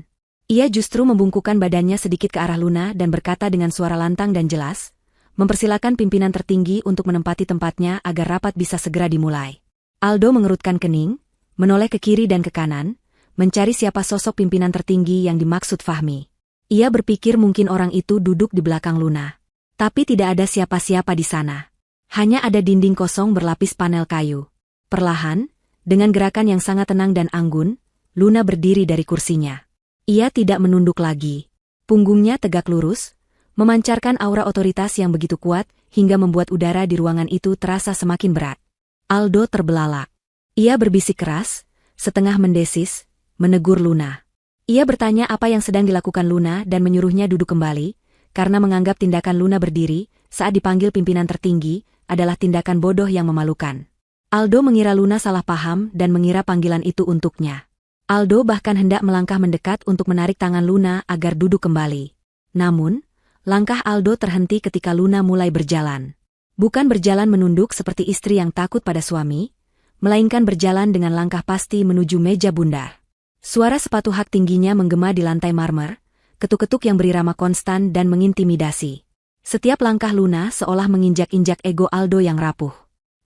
Ia justru membungkukkan badannya sedikit ke arah Luna dan berkata dengan suara lantang dan jelas, mempersilakan pimpinan tertinggi untuk menempati tempatnya agar rapat bisa segera dimulai. Aldo mengerutkan kening, menoleh ke kiri dan ke kanan, mencari siapa sosok pimpinan tertinggi yang dimaksud Fahmi. Ia berpikir mungkin orang itu duduk di belakang Luna. Tapi tidak ada siapa-siapa di sana. Hanya ada dinding kosong berlapis panel kayu. Perlahan, dengan gerakan yang sangat tenang dan anggun, Luna berdiri dari kursinya. Ia tidak menunduk lagi. Punggungnya tegak lurus, memancarkan aura otoritas yang begitu kuat hingga membuat udara di ruangan itu terasa semakin berat. Aldo terbelalak. Ia berbisik keras, setengah mendesis, menegur Luna. Ia bertanya apa yang sedang dilakukan Luna dan menyuruhnya duduk kembali, karena menganggap tindakan Luna berdiri saat dipanggil pimpinan tertinggi adalah tindakan bodoh yang memalukan. Aldo mengira Luna salah paham dan mengira panggilan itu untuknya. Aldo bahkan hendak melangkah mendekat untuk menarik tangan Luna agar duduk kembali. Namun, langkah Aldo terhenti ketika Luna mulai berjalan. Bukan berjalan menunduk seperti istri yang takut pada suami, melainkan berjalan dengan langkah pasti menuju meja bundar. Suara sepatu hak tingginya menggema di lantai marmer, ketuk-ketuk yang berirama konstan dan mengintimidasi. Setiap langkah Luna seolah menginjak-injak ego Aldo yang rapuh.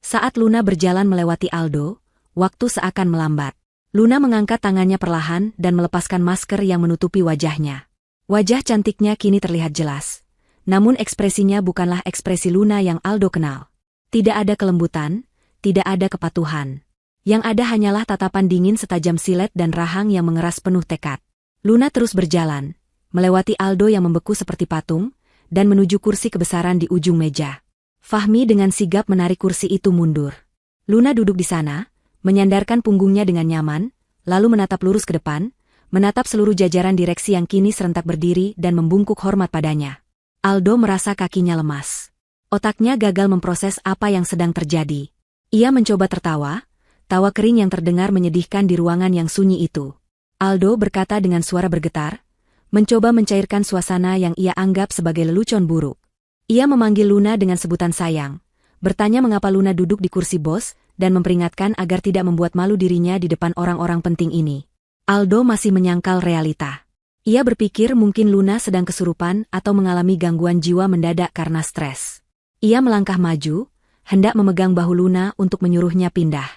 Saat Luna berjalan melewati Aldo, waktu seakan melambat. Luna mengangkat tangannya perlahan dan melepaskan masker yang menutupi wajahnya. Wajah cantiknya kini terlihat jelas. Namun ekspresinya bukanlah ekspresi Luna yang Aldo kenal. Tidak ada kelembutan, tidak ada kepatuhan. Yang ada hanyalah tatapan dingin setajam silet dan rahang yang mengeras penuh tekad. Luna terus berjalan, melewati Aldo yang membeku seperti patung, dan menuju kursi kebesaran di ujung meja. Fahmi dengan sigap menarik kursi itu mundur. Luna duduk di sana, menyandarkan punggungnya dengan nyaman, lalu menatap lurus ke depan, menatap seluruh jajaran direksi yang kini serentak berdiri dan membungkuk hormat padanya. Aldo merasa kakinya lemas. Otaknya gagal memproses apa yang sedang terjadi. Ia mencoba tertawa, tawa kering yang terdengar menyedihkan di ruangan yang sunyi itu. Aldo berkata dengan suara bergetar, mencoba mencairkan suasana yang ia anggap sebagai lelucon buruk. Ia memanggil Luna dengan sebutan sayang, bertanya mengapa Luna duduk di kursi bos, dan memperingatkan agar tidak membuat malu dirinya di depan orang-orang penting ini. Aldo masih menyangkal realita. Ia berpikir mungkin Luna sedang kesurupan atau mengalami gangguan jiwa mendadak karena stres. Ia melangkah maju, hendak memegang bahu Luna untuk menyuruhnya pindah.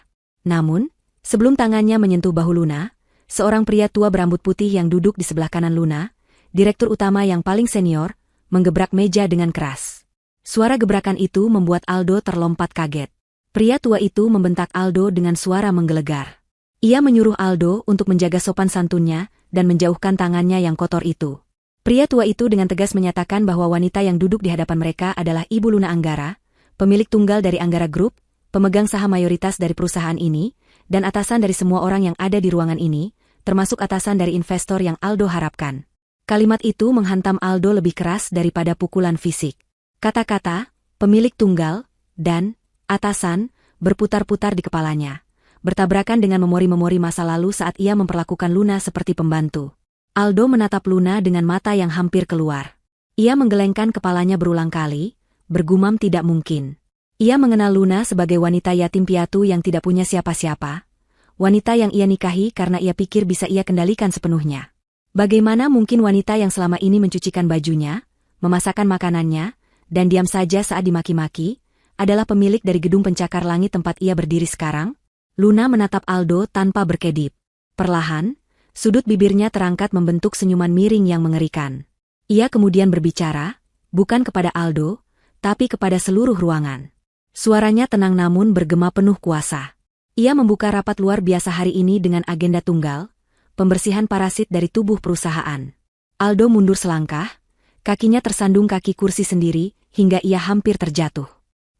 Namun, sebelum tangannya menyentuh bahu Luna, seorang pria tua berambut putih yang duduk di sebelah kanan Luna, direktur utama yang paling senior, menggebrak meja dengan keras. Suara gebrakan itu membuat Aldo terlompat kaget. Pria tua itu membentak Aldo dengan suara menggelegar. Ia menyuruh Aldo untuk menjaga sopan santunnya dan menjauhkan tangannya yang kotor itu. Pria tua itu dengan tegas menyatakan bahwa wanita yang duduk di hadapan mereka adalah Ibu Luna Anggara, pemilik tunggal dari Anggara Group, pemegang saham mayoritas dari perusahaan ini, dan atasan dari semua orang yang ada di ruangan ini, termasuk atasan dari investor yang Aldo harapkan. Kalimat itu menghantam Aldo lebih keras daripada pukulan fisik. Kata-kata, pemilik tunggal, dan atasan, berputar-putar di kepalanya, bertabrakan dengan memori-memori masa lalu saat ia memperlakukan Luna seperti pembantu. Aldo menatap Luna dengan mata yang hampir keluar. Ia menggelengkan kepalanya berulang kali, bergumam tidak mungkin. Ia mengenal Luna sebagai wanita yatim piatu yang tidak punya siapa-siapa, wanita yang ia nikahi karena ia pikir bisa ia kendalikan sepenuhnya. Bagaimana mungkin wanita yang selama ini mencucikan bajunya, memasakkan makanannya, dan diam saja saat dimaki-maki, adalah pemilik dari gedung pencakar langit tempat ia berdiri sekarang? Luna menatap Aldo tanpa berkedip. Perlahan, sudut bibirnya terangkat membentuk senyuman miring yang mengerikan. Ia kemudian berbicara, bukan kepada Aldo, tapi kepada seluruh ruangan. Suaranya tenang namun bergema penuh kuasa. Ia membuka rapat luar biasa hari ini dengan agenda tunggal, pembersihan parasit dari tubuh perusahaan. Aldo mundur selangkah, kakinya tersandung kaki kursi sendiri, hingga ia hampir terjatuh.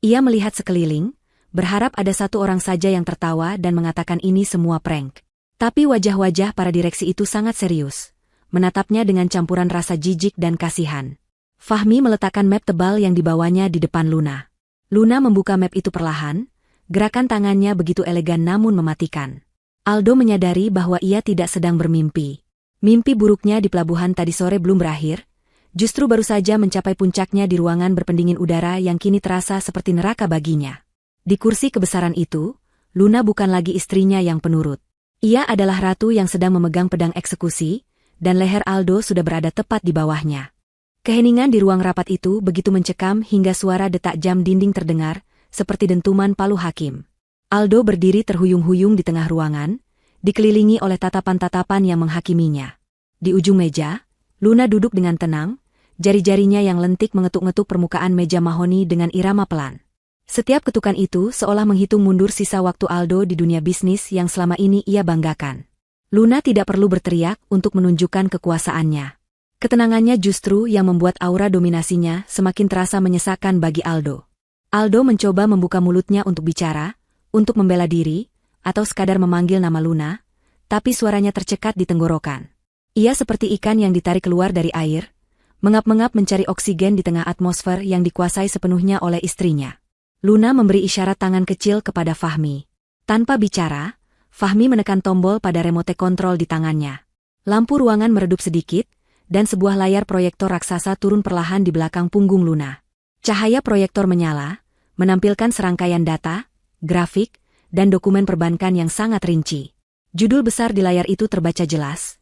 Ia melihat sekeliling, berharap ada satu orang saja yang tertawa dan mengatakan ini semua prank. Tapi wajah-wajah para direksi itu sangat serius, menatapnya dengan campuran rasa jijik dan kasihan. Fahmi meletakkan map tebal yang dibawanya di depan Luna. Luna membuka map itu perlahan, gerakan tangannya begitu elegan namun mematikan. Aldo menyadari bahwa ia tidak sedang bermimpi. Mimpi buruknya di pelabuhan tadi sore belum berakhir, justru baru saja mencapai puncaknya di ruangan berpendingin udara yang kini terasa seperti neraka baginya. Di kursi kebesaran itu, Luna bukan lagi istrinya yang penurut. Ia adalah ratu yang sedang memegang pedang eksekusi, dan leher Aldo sudah berada tepat di bawahnya. Keheningan di ruang rapat itu begitu mencekam hingga suara detak jam dinding terdengar, seperti dentuman palu hakim. Aldo berdiri terhuyung-huyung di tengah ruangan, dikelilingi oleh tatapan-tatapan yang menghakiminya. Di ujung meja, Luna duduk dengan tenang, jari-jarinya yang lentik mengetuk-ngetuk permukaan meja mahoni dengan irama pelan. Setiap ketukan itu seolah menghitung mundur sisa waktu Aldo di dunia bisnis yang selama ini ia banggakan. Luna tidak perlu berteriak untuk menunjukkan kekuasaannya. Ketenangannya justru yang membuat aura dominasinya semakin terasa menyesakan bagi Aldo. Aldo mencoba membuka mulutnya untuk bicara, untuk membela diri, atau sekadar memanggil nama Luna, tapi suaranya tercekat di tenggorokan. Ia seperti ikan yang ditarik keluar dari air, mengap-mengap mencari oksigen di tengah atmosfer yang dikuasai sepenuhnya oleh istrinya. Luna memberi isyarat tangan kecil kepada Fahmi. Tanpa bicara, Fahmi menekan tombol pada remote kontrol di tangannya. Lampu ruangan meredup sedikit, dan sebuah layar proyektor raksasa turun perlahan di belakang punggung Luna. Cahaya proyektor menyala, menampilkan serangkaian data, grafik, dan dokumen perbankan yang sangat rinci. Judul besar di layar itu terbaca jelas,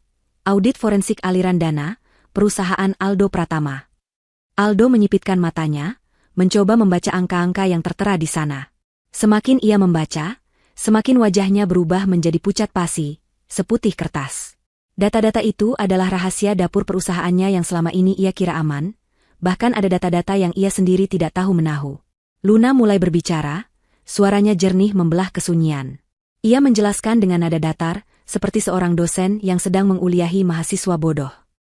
Audit Forensik Aliran Dana, Perusahaan Aldo Pratama. Aldo menyipitkan matanya, mencoba membaca angka-angka yang tertera di sana. Semakin ia membaca, semakin wajahnya berubah menjadi pucat pasi, seputih kertas. Data-data itu adalah rahasia dapur perusahaannya yang selama ini ia kira aman, bahkan ada data-data yang ia sendiri tidak tahu menahu. Luna mulai berbicara, suaranya jernih membelah kesunyian. Ia menjelaskan dengan nada datar, seperti seorang dosen yang sedang menguliahi mahasiswa bodoh.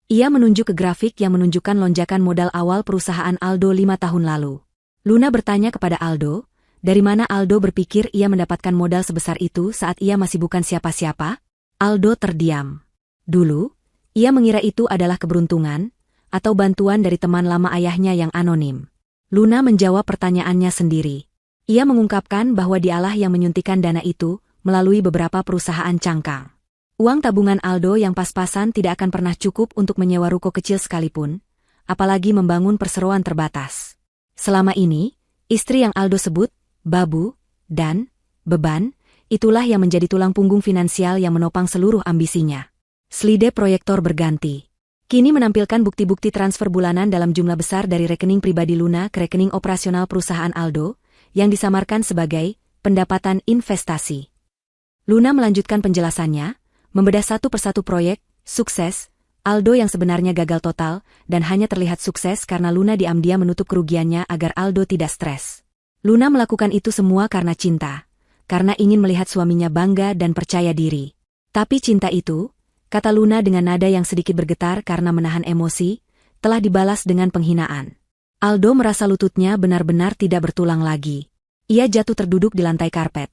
Ia menunjuk ke grafik yang menunjukkan lonjakan modal awal perusahaan Aldo 5 tahun lalu. Luna bertanya kepada Aldo, dari mana Aldo berpikir ia mendapatkan modal sebesar itu saat ia masih bukan siapa-siapa? Aldo terdiam. Dulu, ia mengira itu adalah keberuntungan, atau bantuan dari teman lama ayahnya yang anonim. Luna menjawab pertanyaannya sendiri. Ia mengungkapkan bahwa dialah yang menyuntikkan dana itu melalui beberapa perusahaan cangkang. Uang tabungan Aldo yang pas-pasan tidak akan pernah cukup untuk menyewa ruko kecil sekalipun, apalagi membangun perseroan terbatas. Selama ini, istri yang Aldo sebut, Babu, dan beban, itulah yang menjadi tulang punggung finansial yang menopang seluruh ambisinya. Slide proyektor berganti. Kini menampilkan bukti-bukti transfer bulanan dalam jumlah besar dari rekening pribadi Luna ke rekening operasional perusahaan Aldo, yang disamarkan sebagai pendapatan investasi. Luna melanjutkan penjelasannya, membedah satu persatu proyek, sukses, Aldo yang sebenarnya gagal total, dan hanya terlihat sukses karena Luna diam-diam menutup kerugiannya agar Aldo tidak stres. Luna melakukan itu semua karena cinta, karena ingin melihat suaminya bangga dan percaya diri. Tapi cinta itu, kata Luna dengan nada yang sedikit bergetar karena menahan emosi, telah dibalas dengan penghinaan. Aldo merasa lututnya benar-benar tidak bertulang lagi. Ia jatuh terduduk di lantai karpet.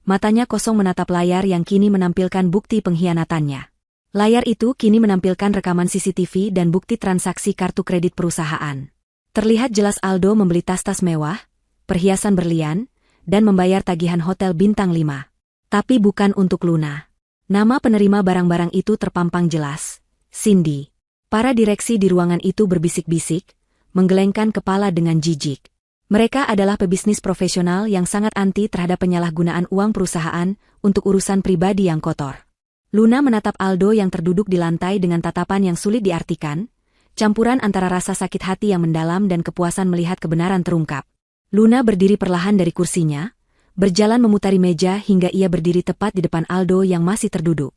Matanya kosong menatap layar yang kini menampilkan bukti pengkhianatannya. Layar itu kini menampilkan rekaman CCTV dan bukti transaksi kartu kredit perusahaan. Terlihat jelas Aldo membeli tas-tas mewah, perhiasan berlian, dan membayar tagihan hotel bintang 5. Tapi bukan untuk Luna. Nama penerima barang-barang itu terpampang jelas, Cindy. Para direksi di ruangan itu berbisik-bisik, menggelengkan kepala dengan jijik. Mereka adalah pebisnis profesional yang sangat anti terhadap penyalahgunaan uang perusahaan untuk urusan pribadi yang kotor. Luna menatap Aldo yang terduduk di lantai dengan tatapan yang sulit diartikan, campuran antara rasa sakit hati yang mendalam dan kepuasan melihat kebenaran terungkap. Luna berdiri perlahan dari kursinya, berjalan memutari meja hingga ia berdiri tepat di depan Aldo yang masih terduduk.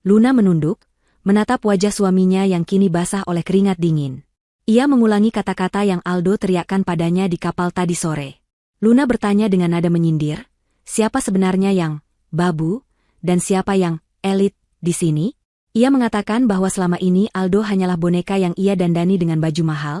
Luna menunduk, menatap wajah suaminya yang kini basah oleh keringat dingin. Ia mengulangi kata-kata yang Aldo teriakkan padanya di kapal tadi sore. Luna bertanya dengan nada menyindir, siapa sebenarnya yang Babu, dan siapa yang elit di sini? Ia mengatakan bahwa selama ini Aldo hanyalah boneka yang ia dandani dengan baju mahal,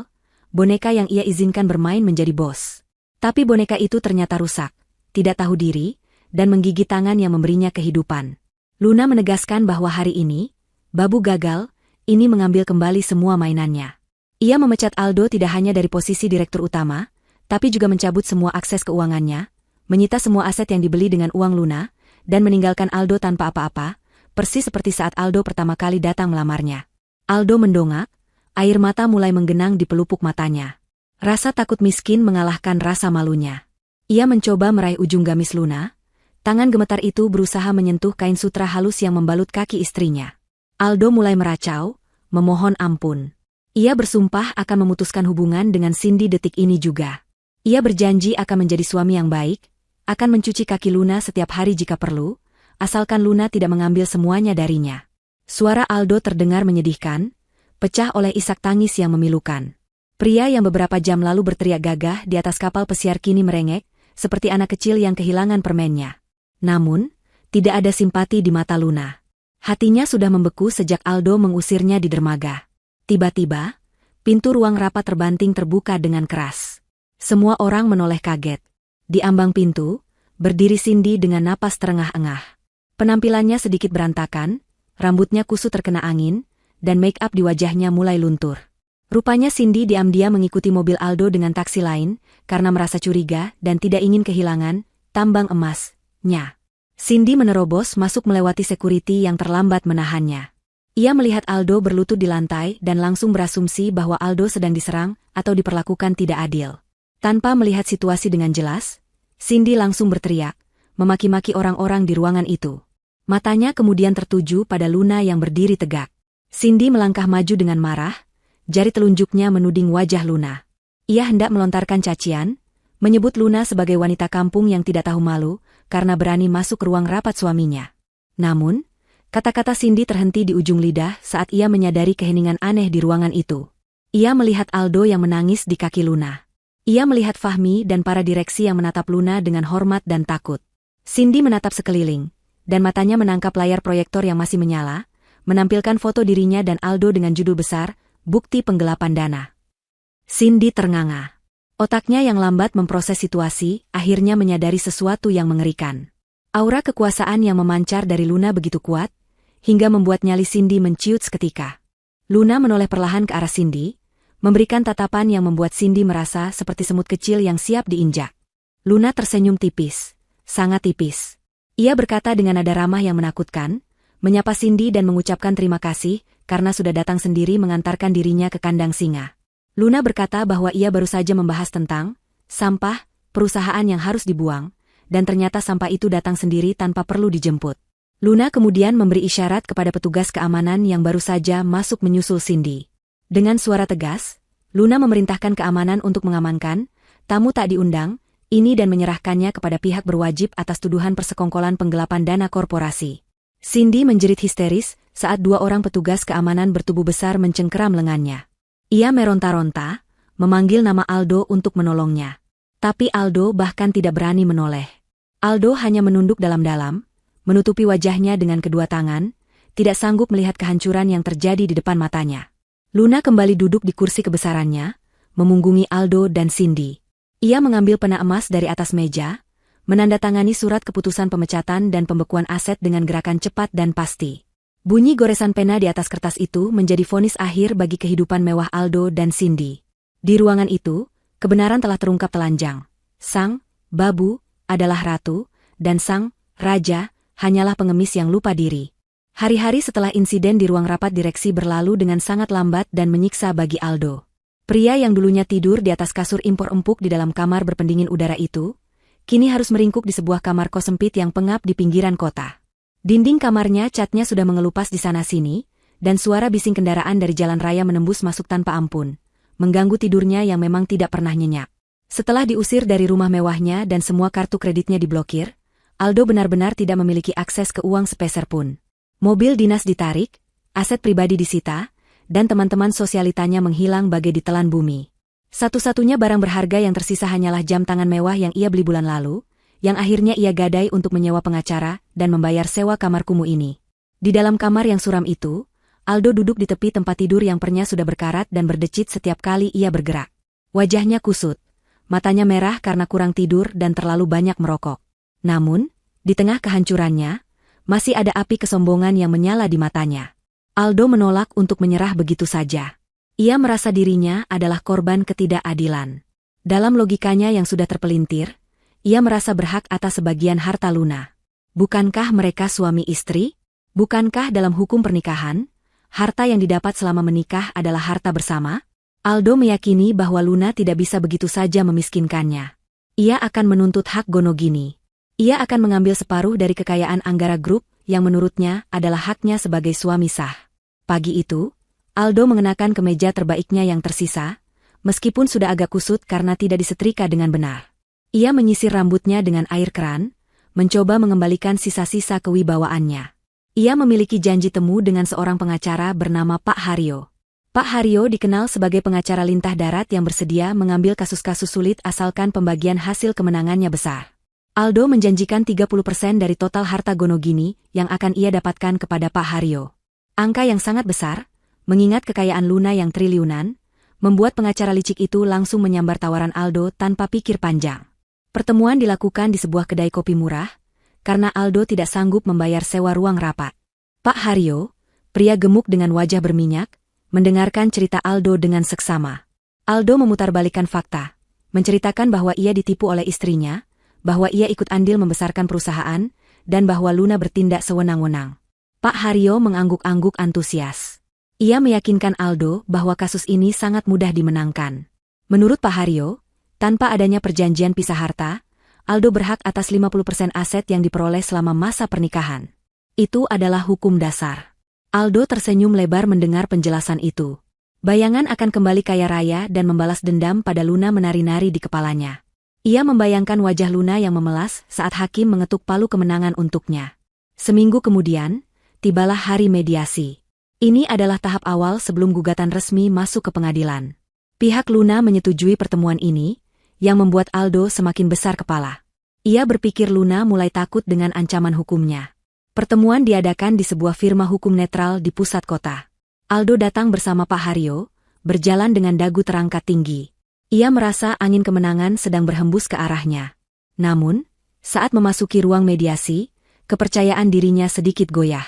boneka yang ia izinkan bermain menjadi bos. Tapi boneka itu ternyata rusak, tidak tahu diri, dan menggigit tangan yang memberinya kehidupan. Luna menegaskan bahwa hari ini, Babu gagal, ini mengambil kembali semua mainannya. Ia memecat Aldo tidak hanya dari posisi direktur utama, tapi juga mencabut semua akses keuangannya, menyita semua aset yang dibeli dengan uang Luna, dan meninggalkan Aldo tanpa apa-apa, persis seperti saat Aldo pertama kali datang melamarnya. Aldo mendongak, air mata mulai menggenang di pelupuk matanya. Rasa takut miskin mengalahkan rasa malunya. Ia mencoba meraih ujung gamis Luna, tangan gemetar itu berusaha menyentuh kain sutra halus yang membalut kaki istrinya. Aldo mulai meracau, memohon ampun. Ia bersumpah akan memutuskan hubungan dengan Cindy detik ini juga. Ia berjanji akan menjadi suami yang baik, akan mencuci kaki Luna setiap hari jika perlu, asalkan Luna tidak mengambil semuanya darinya. Suara Aldo terdengar menyedihkan, pecah oleh isak tangis yang memilukan. Pria yang beberapa jam lalu berteriak gagah di atas kapal pesiar kini merengek, seperti anak kecil yang kehilangan permennya. Namun, tidak ada simpati di mata Luna. Hatinya sudah membeku sejak Aldo mengusirnya di dermaga. Tiba-tiba, pintu ruang rapat terbanting terbuka dengan keras. Semua orang menoleh kaget. Di ambang pintu, berdiri Cindy dengan napas terengah-engah. Penampilannya sedikit berantakan, rambutnya kusut terkena angin, dan make-up di wajahnya mulai luntur. Rupanya Cindy diam-diam mengikuti mobil Aldo dengan taksi lain, karena merasa curiga dan tidak ingin kehilangan tambang emasnya. Cindy menerobos masuk melewati security yang terlambat menahannya. Ia melihat Aldo berlutut di lantai dan langsung berasumsi bahwa Aldo sedang diserang atau diperlakukan tidak adil. Tanpa melihat situasi dengan jelas, Cindy langsung berteriak, memaki-maki orang-orang di ruangan itu. Matanya kemudian tertuju pada Luna yang berdiri tegak. Cindy melangkah maju dengan marah, jari telunjuknya menuding wajah Luna. Ia hendak melontarkan cacian, menyebut Luna sebagai wanita kampung yang tidak tahu malu karena berani masuk ke ruang rapat suaminya. Namun, kata-kata Cindy terhenti di ujung lidah saat ia menyadari keheningan aneh di ruangan itu. Ia melihat Aldo yang menangis di kaki Luna. Ia melihat Fahmi dan para direksi yang menatap Luna dengan hormat dan takut. Cindy menatap sekeliling, dan matanya menangkap layar proyektor yang masih menyala, menampilkan foto dirinya dan Aldo dengan judul besar, Bukti Penggelapan Dana. Cindy ternganga. Otaknya yang lambat memproses situasi, akhirnya menyadari sesuatu yang mengerikan. Aura kekuasaan yang memancar dari Luna begitu kuat, hingga membuat nyali Cindy menciut seketika. Luna menoleh perlahan ke arah Cindy, memberikan tatapan yang membuat Cindy merasa seperti semut kecil yang siap diinjak. Luna tersenyum tipis, sangat tipis. Ia berkata dengan nada ramah yang menakutkan, menyapa Cindy dan mengucapkan terima kasih karena sudah datang sendiri mengantarkan dirinya ke kandang singa. Luna berkata bahwa ia baru saja membahas tentang sampah, perusahaan yang harus dibuang, dan ternyata sampah itu datang sendiri tanpa perlu dijemput. Luna kemudian memberi isyarat kepada petugas keamanan yang baru saja masuk menyusul Cindy. Dengan suara tegas, Luna memerintahkan keamanan untuk mengamankan tamu tak diundang ini dan menyerahkannya kepada pihak berwajib atas tuduhan persekongkolan penggelapan dana korporasi. Cindy menjerit histeris saat dua orang petugas keamanan bertubuh besar mencengkeram lengannya. Ia meronta-ronta, memanggil nama Aldo untuk menolongnya. Tapi Aldo bahkan tidak berani menoleh. Aldo hanya menunduk dalam-dalam, menutupi wajahnya dengan kedua tangan, tidak sanggup melihat kehancuran yang terjadi di depan matanya. Luna kembali duduk di kursi kebesarannya, memunggungi Aldo dan Cindy. Ia mengambil pena emas dari atas meja, menandatangani surat keputusan pemecatan dan pembekuan aset dengan gerakan cepat dan pasti. Bunyi goresan pena di atas kertas itu menjadi vonis akhir bagi kehidupan mewah Aldo dan Cindy. Di ruangan itu, kebenaran telah terungkap telanjang. Sang Babu adalah ratu, dan sang raja hanyalah pengemis yang lupa diri. Hari-hari setelah insiden di ruang rapat direksi berlalu dengan sangat lambat dan menyiksa bagi Aldo. Pria yang dulunya tidur di atas kasur impor empuk di dalam kamar berpendingin udara itu, kini harus meringkuk di sebuah kamar kos sempit yang pengap di pinggiran kota. Dinding kamarnya catnya sudah mengelupas di sana-sini, dan suara bising kendaraan dari jalan raya menembus masuk tanpa ampun, mengganggu tidurnya yang memang tidak pernah nyenyak. Setelah diusir dari rumah mewahnya dan semua kartu kreditnya diblokir, Aldo benar-benar tidak memiliki akses ke uang sepeser pun. Mobil dinas ditarik, aset pribadi disita, dan teman-teman sosialitanya menghilang bagai ditelan bumi. Satu-satunya barang berharga yang tersisa hanyalah jam tangan mewah yang ia beli bulan lalu, yang akhirnya ia gadai untuk menyewa pengacara dan membayar sewa kamar kumuh ini. Di dalam kamar yang suram itu, Aldo duduk di tepi tempat tidur yang pernya sudah berkarat dan berdecit setiap kali ia bergerak. Wajahnya kusut, matanya merah karena kurang tidur dan terlalu banyak merokok. Namun, di tengah kehancurannya, masih ada api kesombongan yang menyala di matanya. Aldo menolak untuk menyerah begitu saja. Ia merasa dirinya adalah korban ketidakadilan. Dalam logikanya yang sudah terpelintir, ia merasa berhak atas sebagian harta Luna. Bukankah mereka suami istri? Bukankah dalam hukum pernikahan, harta yang didapat selama menikah adalah harta bersama? Aldo meyakini bahwa Luna tidak bisa begitu saja memiskinkannya. Ia akan menuntut hak Gonogini. Ia akan mengambil separuh dari kekayaan Anggara Group yang menurutnya adalah haknya sebagai suami sah. Pagi itu, Aldo mengenakan kemeja terbaiknya yang tersisa, meskipun sudah agak kusut karena tidak disetrika dengan benar. Ia menyisir rambutnya dengan air keran, mencoba mengembalikan sisa-sisa kewibawaannya. Ia memiliki janji temu dengan seorang pengacara bernama Pak Haryo. Pak Haryo dikenal sebagai pengacara lintah darat yang bersedia mengambil kasus-kasus sulit asalkan pembagian hasil kemenangannya besar. Aldo menjanjikan 30% dari total harta Gonogini yang akan ia dapatkan kepada Pak Haryo. Angka yang sangat besar, Mengingat kekayaan Luna yang triliunan, membuat pengacara licik itu langsung menyambar tawaran Aldo tanpa pikir panjang. Pertemuan dilakukan di sebuah kedai kopi murah, karena Aldo tidak sanggup membayar sewa ruang rapat. Pak Haryo, pria gemuk dengan wajah berminyak, mendengarkan cerita Aldo dengan seksama. Aldo memutarbalikkan fakta, menceritakan bahwa ia ditipu oleh istrinya, bahwa ia ikut andil membesarkan perusahaan, dan bahwa Luna bertindak sewenang-wenang. Pak Haryo mengangguk-angguk antusias. Ia meyakinkan Aldo bahwa kasus ini sangat mudah dimenangkan. Menurut Pak Haryo, tanpa adanya perjanjian pisah harta, Aldo berhak atas 50% aset yang diperoleh selama masa pernikahan. Itu adalah hukum dasar. Aldo tersenyum lebar mendengar penjelasan itu. Bayangan akan kembali kaya raya dan membalas dendam pada Luna menari-nari di kepalanya. Ia membayangkan wajah Luna yang memelas saat hakim mengetuk palu kemenangan untuknya. Seminggu kemudian, tibalah hari mediasi. Ini adalah tahap awal sebelum gugatan resmi masuk ke pengadilan. Pihak Luna menyetujui pertemuan ini, yang membuat Aldo semakin besar kepala. Ia berpikir Luna mulai takut dengan ancaman hukumnya. Pertemuan diadakan di sebuah firma hukum netral di pusat kota. Aldo datang bersama Pak Haryo, berjalan dengan dagu terangkat tinggi. Ia merasa angin kemenangan sedang berhembus ke arahnya. Namun, saat memasuki ruang mediasi, kepercayaan dirinya sedikit goyah.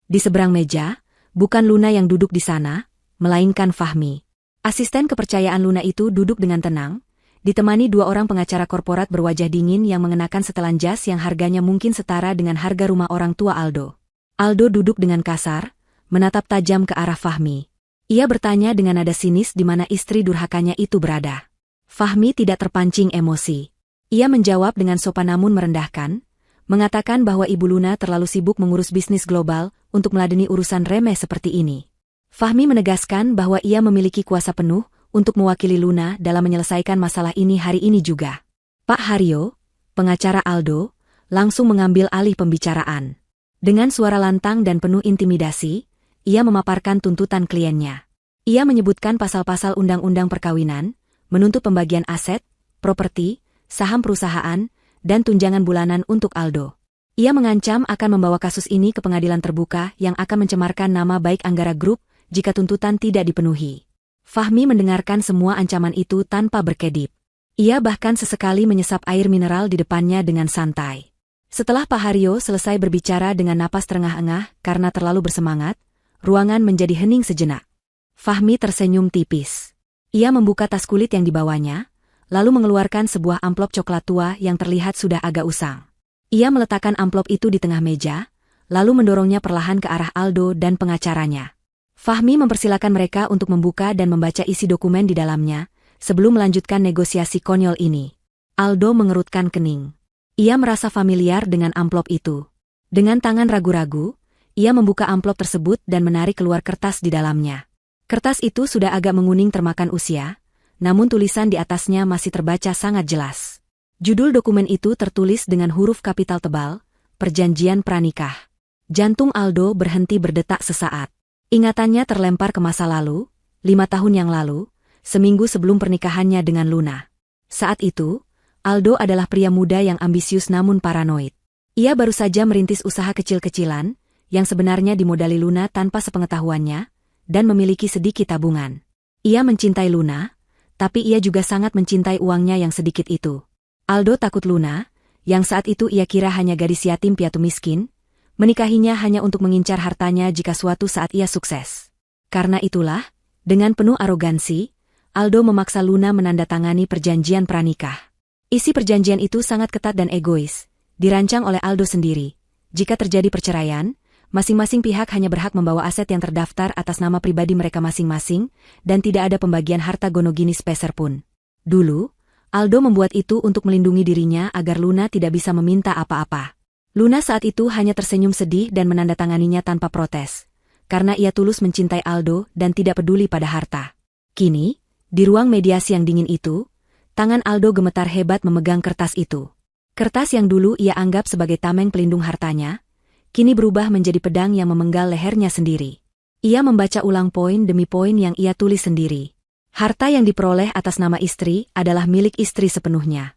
Di seberang meja, bukan Luna yang duduk di sana, melainkan Fahmi. Asisten kepercayaan Luna itu duduk dengan tenang, ditemani dua orang pengacara korporat berwajah dingin yang mengenakan setelan jas yang harganya mungkin setara dengan harga rumah orang tua Aldo. Aldo duduk dengan kasar, menatap tajam ke arah Fahmi. Ia bertanya dengan nada sinis di mana istri durhakanya itu berada. Fahmi tidak terpancing emosi. Ia menjawab dengan sopan namun merendahkan, mengatakan bahwa Ibu Luna terlalu sibuk mengurus bisnis global untuk meladeni urusan remeh seperti ini. Fahmi menegaskan bahwa ia memiliki kuasa penuh untuk mewakili Luna dalam menyelesaikan masalah ini hari ini juga. Pak Haryo, pengacara Aldo, langsung mengambil alih pembicaraan. Dengan suara lantang dan penuh intimidasi, ia memaparkan tuntutan kliennya. Ia menyebutkan pasal-pasal undang-undang perkawinan, menuntut pembagian aset, properti, saham perusahaan, dan tunjangan bulanan untuk Aldo. Ia mengancam akan membawa kasus ini ke pengadilan terbuka yang akan mencemarkan nama baik Anggara Group jika tuntutan tidak dipenuhi. Fahmi mendengarkan semua ancaman itu tanpa berkedip. Ia bahkan sesekali menyesap air mineral di depannya dengan santai. Setelah Pak Haryo selesai berbicara dengan napas terengah-engah karena terlalu bersemangat, ruangan menjadi hening sejenak. Fahmi tersenyum tipis. Ia membuka tas kulit yang dibawanya, lalu mengeluarkan sebuah amplop coklat tua yang terlihat sudah agak usang. Ia meletakkan amplop itu di tengah meja, lalu mendorongnya perlahan ke arah Aldo dan pengacaranya. Fahmi mempersilakan mereka untuk membuka dan membaca isi dokumen di dalamnya, sebelum melanjutkan negosiasi konyol ini. Aldo mengerutkan kening. Ia merasa familiar dengan amplop itu. Dengan tangan ragu-ragu, ia membuka amplop tersebut dan menarik keluar kertas di dalamnya. Kertas itu sudah agak menguning termakan usia, namun tulisan di atasnya masih terbaca sangat jelas. Judul dokumen itu tertulis dengan huruf kapital tebal, Perjanjian Pranikah. Jantung Aldo berhenti berdetak sesaat. Ingatannya terlempar ke masa lalu, 5 tahun yang lalu, seminggu sebelum pernikahannya dengan Luna. Saat itu, Aldo adalah pria muda yang ambisius namun paranoid. Ia baru saja merintis usaha kecil-kecilan, yang sebenarnya dimodali Luna tanpa sepengetahuannya, dan memiliki sedikit tabungan. Ia mencintai Luna, tapi ia juga sangat mencintai uangnya yang sedikit itu. Aldo takut Luna, yang saat itu ia kira hanya gadis yatim piatu miskin, menikahinya hanya untuk mengincar hartanya jika suatu saat ia sukses. Karena itulah, dengan penuh arogansi, Aldo memaksa Luna menandatangani perjanjian pranikah. Isi perjanjian itu sangat ketat dan egois, dirancang oleh Aldo sendiri. Jika terjadi perceraian, masing-masing pihak hanya berhak membawa aset yang terdaftar atas nama pribadi mereka masing-masing, dan tidak ada pembagian harta gonogini sepeser pun. Dulu, Aldo membuat itu untuk melindungi dirinya agar Luna tidak bisa meminta apa-apa. Luna saat itu hanya tersenyum sedih dan menandatanganinya tanpa protes, karena ia tulus mencintai Aldo dan tidak peduli pada harta. Kini, di ruang mediasi yang dingin itu, tangan Aldo gemetar hebat memegang kertas itu. Kertas yang dulu ia anggap sebagai tameng pelindung hartanya, kini berubah menjadi pedang yang memenggal lehernya sendiri. Ia membaca ulang poin demi poin yang ia tulis sendiri. Harta yang diperoleh atas nama istri adalah milik istri sepenuhnya.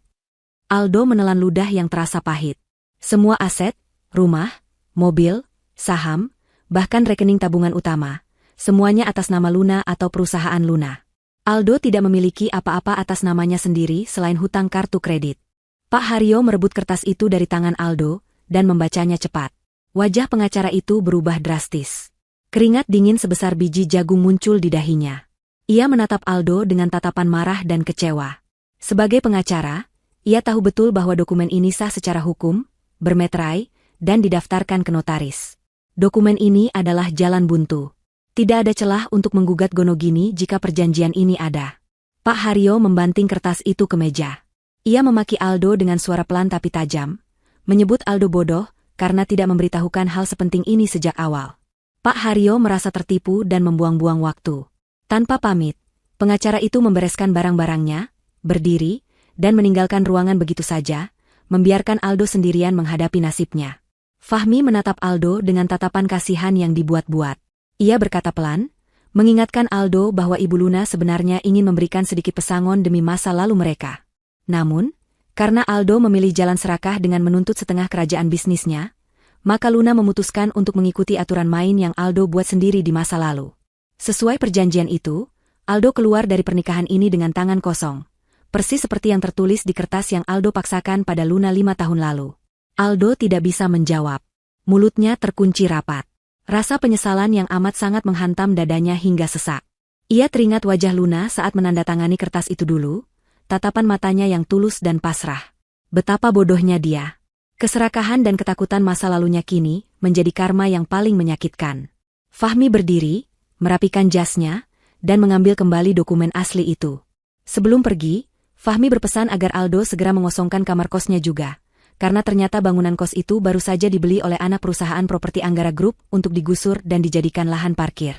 Aldo menelan ludah yang terasa pahit. Semua aset, rumah, mobil, saham, bahkan rekening tabungan utama, Semuanya atas nama Luna atau perusahaan Luna. Aldo tidak memiliki apa-apa atas namanya sendiri selain hutang kartu kredit. Pak Haryo merebut kertas itu dari tangan Aldo dan membacanya cepat. Wajah pengacara itu berubah drastis. Keringat dingin sebesar biji jagung muncul di dahinya. Ia menatap Aldo dengan tatapan marah dan kecewa. Sebagai pengacara, ia tahu betul bahwa dokumen ini sah secara hukum, bermeterai, dan didaftarkan ke notaris. Dokumen ini adalah jalan buntu. Tidak ada celah untuk menggugat Gonogini jika perjanjian ini ada. Pak Haryo membanting kertas itu ke meja. Ia memaki Aldo dengan suara pelan tapi tajam, menyebut Aldo bodoh karena tidak memberitahukan hal sepenting ini sejak awal. Pak Haryo merasa tertipu dan membuang-buang waktu. Tanpa pamit, pengacara itu membereskan barang-barangnya, berdiri, dan meninggalkan ruangan begitu saja, membiarkan Aldo sendirian menghadapi nasibnya. Fahmi menatap Aldo dengan tatapan kasihan yang dibuat-buat. Ia berkata pelan, mengingatkan Aldo bahwa Ibu Luna sebenarnya ingin memberikan sedikit pesangon demi masa lalu mereka. Namun, karena Aldo memilih jalan serakah dengan menuntut setengah kerajaan bisnisnya, maka Luna memutuskan untuk mengikuti aturan main yang Aldo buat sendiri di masa lalu. Sesuai perjanjian itu, Aldo keluar dari pernikahan ini dengan tangan kosong, persis seperti yang tertulis di kertas yang Aldo paksakan pada Luna 5 tahun lalu. Aldo tidak bisa menjawab. Mulutnya terkunci rapat. Rasa penyesalan yang amat sangat menghantam dadanya hingga sesak. Ia teringat wajah Luna saat menandatangani kertas itu dulu, tatapan matanya yang tulus dan pasrah. Betapa bodohnya dia. Keserakahan dan ketakutan masa lalunya kini menjadi karma yang paling menyakitkan. Fahmi berdiri, merapikan jasnya, dan mengambil kembali dokumen asli itu. Sebelum pergi, Fahmi berpesan agar Aldo segera mengosongkan kamar kosnya juga, karena ternyata bangunan kos itu baru saja dibeli oleh anak perusahaan properti Anggara Group untuk digusur dan dijadikan lahan parkir.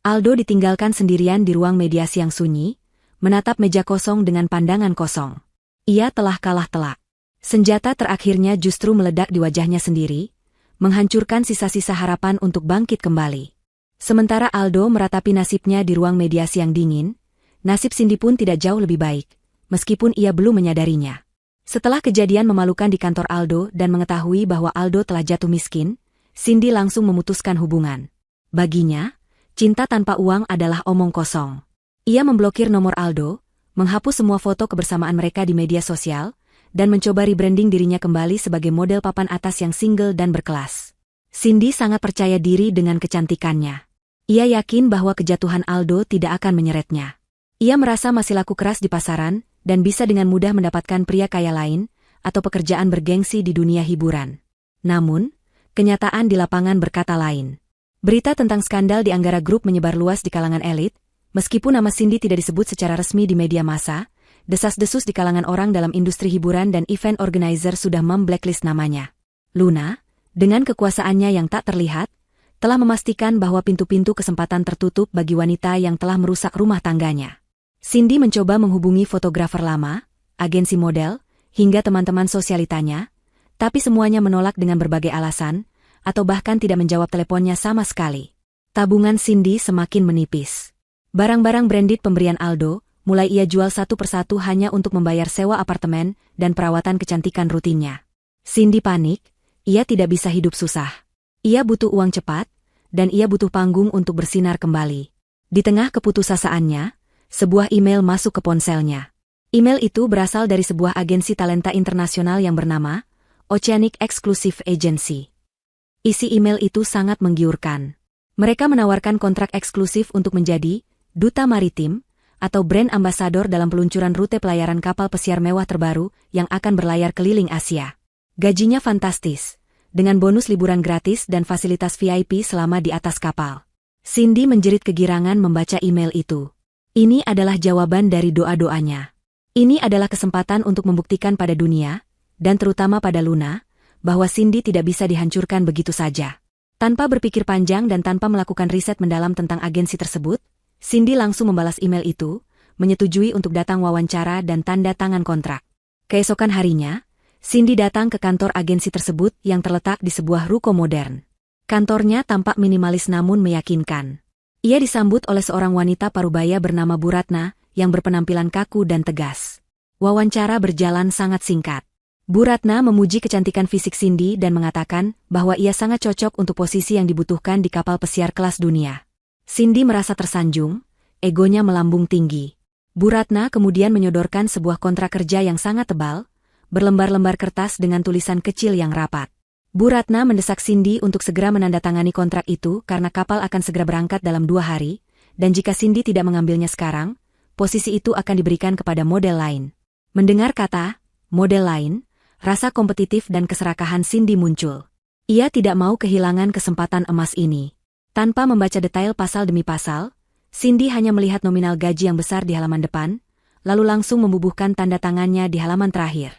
Aldo ditinggalkan sendirian di ruang mediasi yang sunyi, menatap meja kosong dengan pandangan kosong. Ia telah kalah telak. Senjata terakhirnya justru meledak di wajahnya sendiri, menghancurkan sisa-sisa harapan untuk bangkit kembali. Sementara Aldo meratapi nasibnya di ruang mediasi yang dingin, nasib Cindy pun tidak jauh lebih baik, meskipun ia belum menyadarinya. Setelah kejadian memalukan di kantor Aldo dan mengetahui bahwa Aldo telah jatuh miskin, Cindy langsung memutuskan hubungan. Baginya, cinta tanpa uang adalah omong kosong. Ia memblokir nomor Aldo, menghapus semua foto kebersamaan mereka di media sosial, dan mencoba rebranding dirinya kembali sebagai model papan atas yang single dan berkelas. Cindy sangat percaya diri dengan kecantikannya. Ia yakin bahwa kejatuhan Aldo tidak akan menyeretnya. Ia merasa masih laku keras di pasaran, dan bisa dengan mudah mendapatkan pria kaya lain, atau pekerjaan bergengsi di dunia hiburan. Namun, kenyataan di lapangan berkata lain. Berita tentang skandal di Anggara Group menyebar luas di kalangan elit, meskipun nama Cindy tidak disebut secara resmi di media massa, desas-desus di kalangan orang dalam industri hiburan dan event organizer sudah memblacklist namanya. Luna, dengan kekuasaannya yang tak terlihat, telah memastikan bahwa pintu-pintu kesempatan tertutup bagi wanita yang telah merusak rumah tangganya. Cindy mencoba menghubungi fotografer lama, agensi model, hingga teman-teman sosialitanya, tapi semuanya menolak dengan berbagai alasan, atau bahkan tidak menjawab teleponnya sama sekali. Tabungan Cindy semakin menipis. Barang-barang branded pemberian Aldo, mulai ia jual satu persatu hanya untuk membayar sewa apartemen dan perawatan kecantikan rutinnya. Cindy panik, ia tidak bisa hidup susah. Ia butuh uang cepat, dan ia butuh panggung untuk bersinar kembali. Di tengah keputusasaannya, sebuah email masuk ke ponselnya. Email itu berasal dari sebuah agensi talenta internasional yang bernama Oceanic Exclusive Agency. Isi email itu sangat menggiurkan. Mereka menawarkan kontrak eksklusif untuk menjadi duta maritim atau brand ambassador dalam peluncuran rute pelayaran kapal pesiar mewah terbaru yang akan berlayar keliling Asia. Gajinya fantastis, dengan bonus liburan gratis dan fasilitas VIP selama di atas kapal. Cindy menjerit kegirangan membaca email itu. Ini adalah jawaban dari doa-doanya. Ini adalah kesempatan untuk membuktikan pada dunia, dan terutama pada Luna, bahwa Cindy tidak bisa dihancurkan begitu saja. Tanpa berpikir panjang dan tanpa melakukan riset mendalam tentang agensi tersebut, Cindy langsung membalas email itu, menyetujui untuk datang wawancara dan tanda tangan kontrak. Keesokan harinya, Cindy datang ke kantor agensi tersebut yang terletak di sebuah ruko modern. Kantornya tampak minimalis namun meyakinkan. Ia disambut oleh seorang wanita parubaya bernama Bu Ratna, yang berpenampilan kaku dan tegas. Wawancara berjalan sangat singkat. Bu Ratna memuji kecantikan fisik Cindy dan mengatakan bahwa ia sangat cocok untuk posisi yang dibutuhkan di kapal pesiar kelas dunia. Cindy merasa tersanjung, egonya melambung tinggi. Bu Ratna kemudian menyodorkan sebuah kontrak kerja yang sangat tebal, berlembar-lembar kertas dengan tulisan kecil yang rapat. Bu Ratna mendesak Cindy untuk segera menandatangani kontrak itu karena kapal akan segera berangkat dalam 2 hari, dan jika Cindy tidak mengambilnya sekarang, posisi itu akan diberikan kepada model lain. Mendengar kata model lain, rasa kompetitif dan keserakahan Cindy muncul. Ia tidak mau kehilangan kesempatan emas ini. Tanpa membaca detail pasal demi pasal, Cindy hanya melihat nominal gaji yang besar di halaman depan, lalu langsung membubuhkan tanda tangannya di halaman terakhir.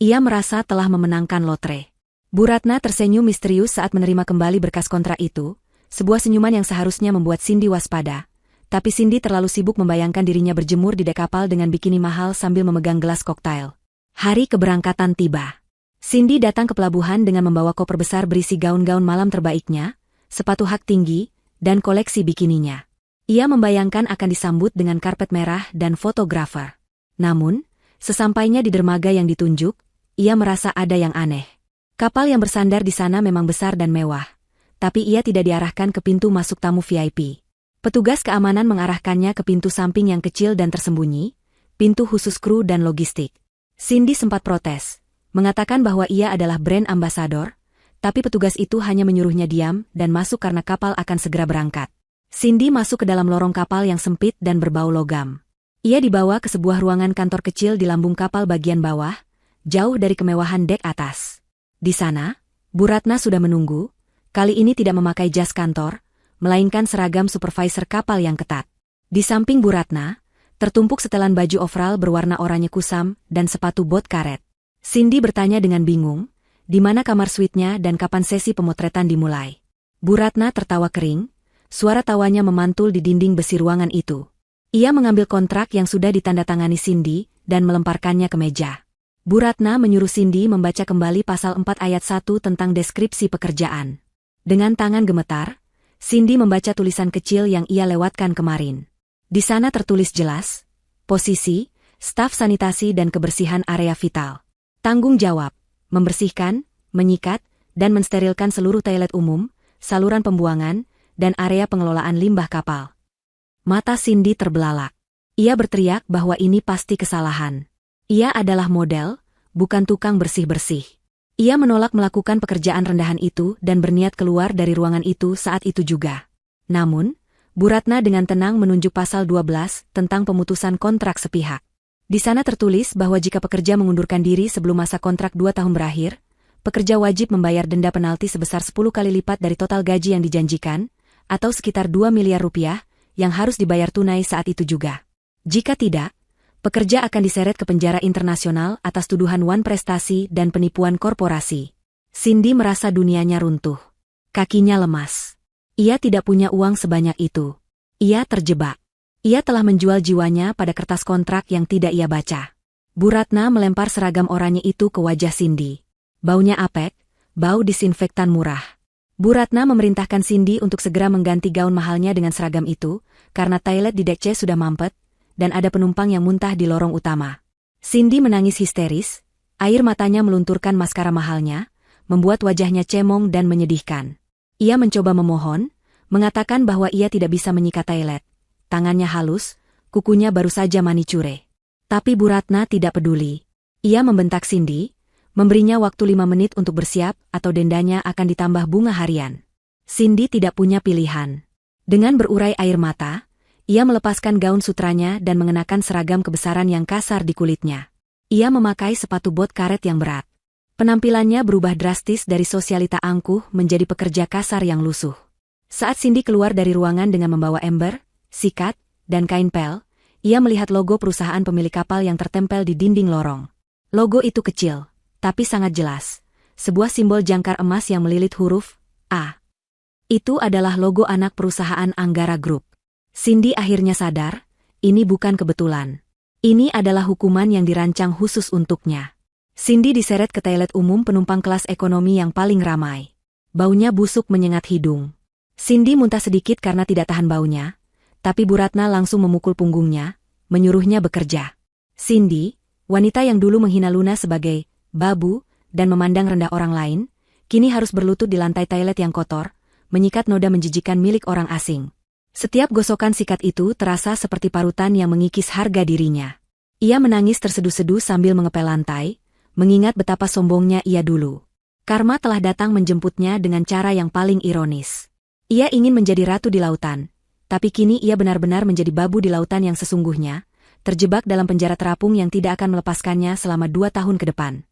Ia merasa telah memenangkan lotre. Bu Ratna tersenyum misterius saat menerima kembali berkas kontrak itu, sebuah senyuman yang seharusnya membuat Cindy waspada. Tapi Cindy terlalu sibuk membayangkan dirinya berjemur di dek kapal dengan bikini mahal sambil memegang gelas koktail. Hari keberangkatan tiba. Cindy datang ke pelabuhan dengan membawa koper besar berisi gaun-gaun malam terbaiknya, sepatu hak tinggi, dan koleksi bikininya. Ia membayangkan akan disambut dengan karpet merah dan fotografer. Namun, sesampainya di dermaga yang ditunjuk, ia merasa ada yang aneh. Kapal yang bersandar di sana memang besar dan mewah, tapi ia tidak diarahkan ke pintu masuk tamu VIP. Petugas keamanan mengarahkannya ke pintu samping yang kecil dan tersembunyi, pintu khusus kru dan logistik. Cindy sempat protes, mengatakan bahwa ia adalah brand ambasador, tapi petugas itu hanya menyuruhnya diam dan masuk karena kapal akan segera berangkat. Cindy masuk ke dalam lorong kapal yang sempit dan berbau logam. Ia dibawa ke sebuah ruangan kantor kecil di lambung kapal bagian bawah, jauh dari kemewahan dek atas. Di sana, Bu Ratna sudah menunggu, kali ini tidak memakai jas kantor, melainkan seragam supervisor kapal yang ketat. Di samping Bu Ratna, tertumpuk setelan baju overall berwarna oranye kusam dan sepatu bot karet. Cindy bertanya dengan bingung, di mana kamar suite-nya dan kapan sesi pemotretan dimulai. Bu Ratna tertawa kering, suara tawanya memantul di dinding besi ruangan itu. Ia mengambil kontrak yang sudah ditandatangani Cindy dan melemparkannya ke meja. Bu Ratna menyuruh Cindy membaca kembali pasal 4 ayat 1 tentang deskripsi pekerjaan. Dengan tangan gemetar, Cindy membaca tulisan kecil yang ia lewatkan kemarin. Di sana tertulis jelas, posisi, staf sanitasi dan kebersihan area vital. Tanggung jawab, membersihkan, menyikat, dan mensterilkan seluruh toilet umum, saluran pembuangan, dan area pengelolaan limbah kapal. Mata Cindy terbelalak. Ia berteriak bahwa ini pasti kesalahan. Ia adalah model, bukan tukang bersih-bersih. Ia menolak melakukan pekerjaan rendahan itu dan berniat keluar dari ruangan itu saat itu juga. Namun, Bu Ratna dengan tenang menunjuk pasal 12 tentang pemutusan kontrak sepihak. Di sana tertulis bahwa jika pekerja mengundurkan diri sebelum masa kontrak 2 tahun berakhir, pekerja wajib membayar denda penalti sebesar 10 kali lipat dari total gaji yang dijanjikan, atau sekitar 2 miliar rupiah, yang harus dibayar tunai saat itu juga. Jika tidak, pekerja akan diseret ke penjara internasional atas tuduhan wan prestasi dan penipuan korporasi. Cindy merasa dunianya runtuh. Kakinya lemas. Ia tidak punya uang sebanyak itu. Ia terjebak. Ia telah menjual jiwanya pada kertas kontrak yang tidak ia baca. Bu Ratna melempar seragam oranye itu ke wajah Cindy. Baunya apek, bau disinfektan murah. Bu Ratna memerintahkan Cindy untuk segera mengganti gaun mahalnya dengan seragam itu, karena toilet di dek C sudah mampet, dan ada penumpang yang muntah di lorong utama. Cindy menangis histeris, air matanya melunturkan maskara mahalnya, membuat wajahnya cemong dan menyedihkan. Ia mencoba memohon, mengatakan bahwa ia tidak bisa menyikat toilet. Tangannya halus, kukunya baru saja manicure. Tapi Bu Ratna tidak peduli. Ia membentak Cindy, memberinya waktu 5 menit untuk bersiap atau dendanya akan ditambah bunga harian. Cindy tidak punya pilihan. Dengan berurai air mata, ia melepaskan gaun sutranya dan mengenakan seragam kebesaran yang kasar di kulitnya. Ia memakai sepatu bot karet yang berat. Penampilannya berubah drastis dari sosialita angkuh menjadi pekerja kasar yang lusuh. Saat Cindy keluar dari ruangan dengan membawa ember, sikat, dan kain pel, ia melihat logo perusahaan pemilik kapal yang tertempel di dinding lorong. Logo itu kecil, tapi sangat jelas. Sebuah simbol jangkar emas yang melilit huruf A. Itu adalah logo anak perusahaan Anggara Group. Cindy akhirnya sadar, ini bukan kebetulan. Ini adalah hukuman yang dirancang khusus untuknya. Cindy diseret ke toilet umum penumpang kelas ekonomi yang paling ramai. Baunya busuk menyengat hidung. Cindy muntah sedikit karena tidak tahan baunya. Tapi Bu Ratna langsung memukul punggungnya, menyuruhnya bekerja. Cindy, wanita yang dulu menghina Luna sebagai babu dan memandang rendah orang lain, kini harus berlutut di lantai toilet yang kotor, menyikat noda menjijikan milik orang asing. Setiap gosokan sikat itu terasa seperti parutan yang mengikis harga dirinya. Ia menangis terseduh-seduh sambil mengepel lantai, mengingat betapa sombongnya ia dulu. Karma telah datang menjemputnya dengan cara yang paling ironis. Ia ingin menjadi ratu di lautan, tapi kini ia benar-benar menjadi babu di lautan yang sesungguhnya, terjebak dalam penjara terapung yang tidak akan melepaskannya selama 2 tahun ke depan.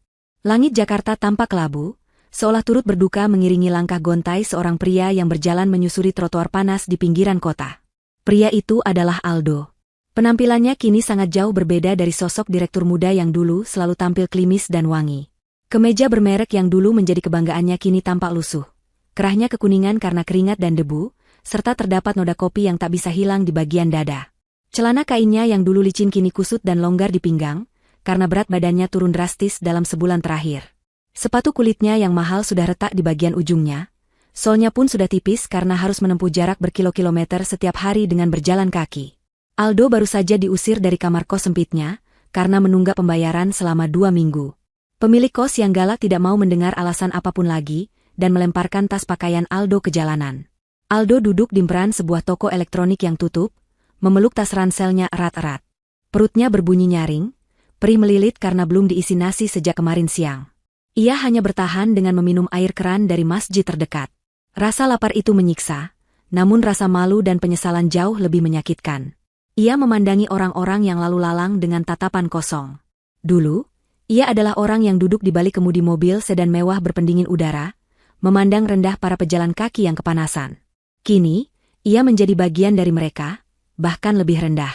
Langit Jakarta tampak kelabu, seolah turut berduka mengiringi langkah gontai seorang pria yang berjalan menyusuri trotoar panas di pinggiran kota. Pria itu adalah Aldo. Penampilannya kini sangat jauh berbeda dari sosok direktur muda yang dulu selalu tampil klimis dan wangi. Kemeja bermerek yang dulu menjadi kebanggaannya kini tampak lusuh. Kerahnya kekuningan karena keringat dan debu, serta terdapat noda kopi yang tak bisa hilang di bagian dada. Celana kainnya yang dulu licin kini kusut dan longgar di pinggang, karena berat badannya turun drastis dalam sebulan terakhir. Sepatu kulitnya yang mahal sudah retak di bagian ujungnya, solnya pun sudah tipis karena harus menempuh jarak berkilo-kilometer setiap hari dengan berjalan kaki. Aldo baru saja diusir dari kamar kos sempitnya, karena menunggak pembayaran selama 2 minggu. Pemilik kos yang galak tidak mau mendengar alasan apapun lagi, dan melemparkan tas pakaian Aldo ke jalanan. Aldo duduk di emperan sebuah toko elektronik yang tutup, memeluk tas ranselnya erat-erat. Perutnya berbunyi nyaring, perih melilit karena belum diisi nasi sejak kemarin siang. Ia hanya bertahan dengan meminum air keran dari masjid terdekat. Rasa lapar itu menyiksa, namun rasa malu dan penyesalan jauh lebih menyakitkan. Ia memandangi orang-orang yang lalu lalang dengan tatapan kosong. Dulu, ia adalah orang yang duduk di balik kemudi mobil sedan mewah berpendingin udara, memandang rendah para pejalan kaki yang kepanasan. Kini, ia menjadi bagian dari mereka, bahkan lebih rendah.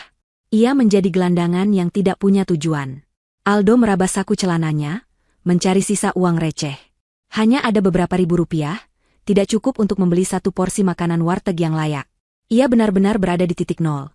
Ia menjadi gelandangan yang tidak punya tujuan. Aldo meraba saku celananya, mencari sisa uang receh. Hanya ada beberapa ribu rupiah, tidak cukup untuk membeli satu porsi makanan warteg yang layak. Ia benar-benar berada di titik nol.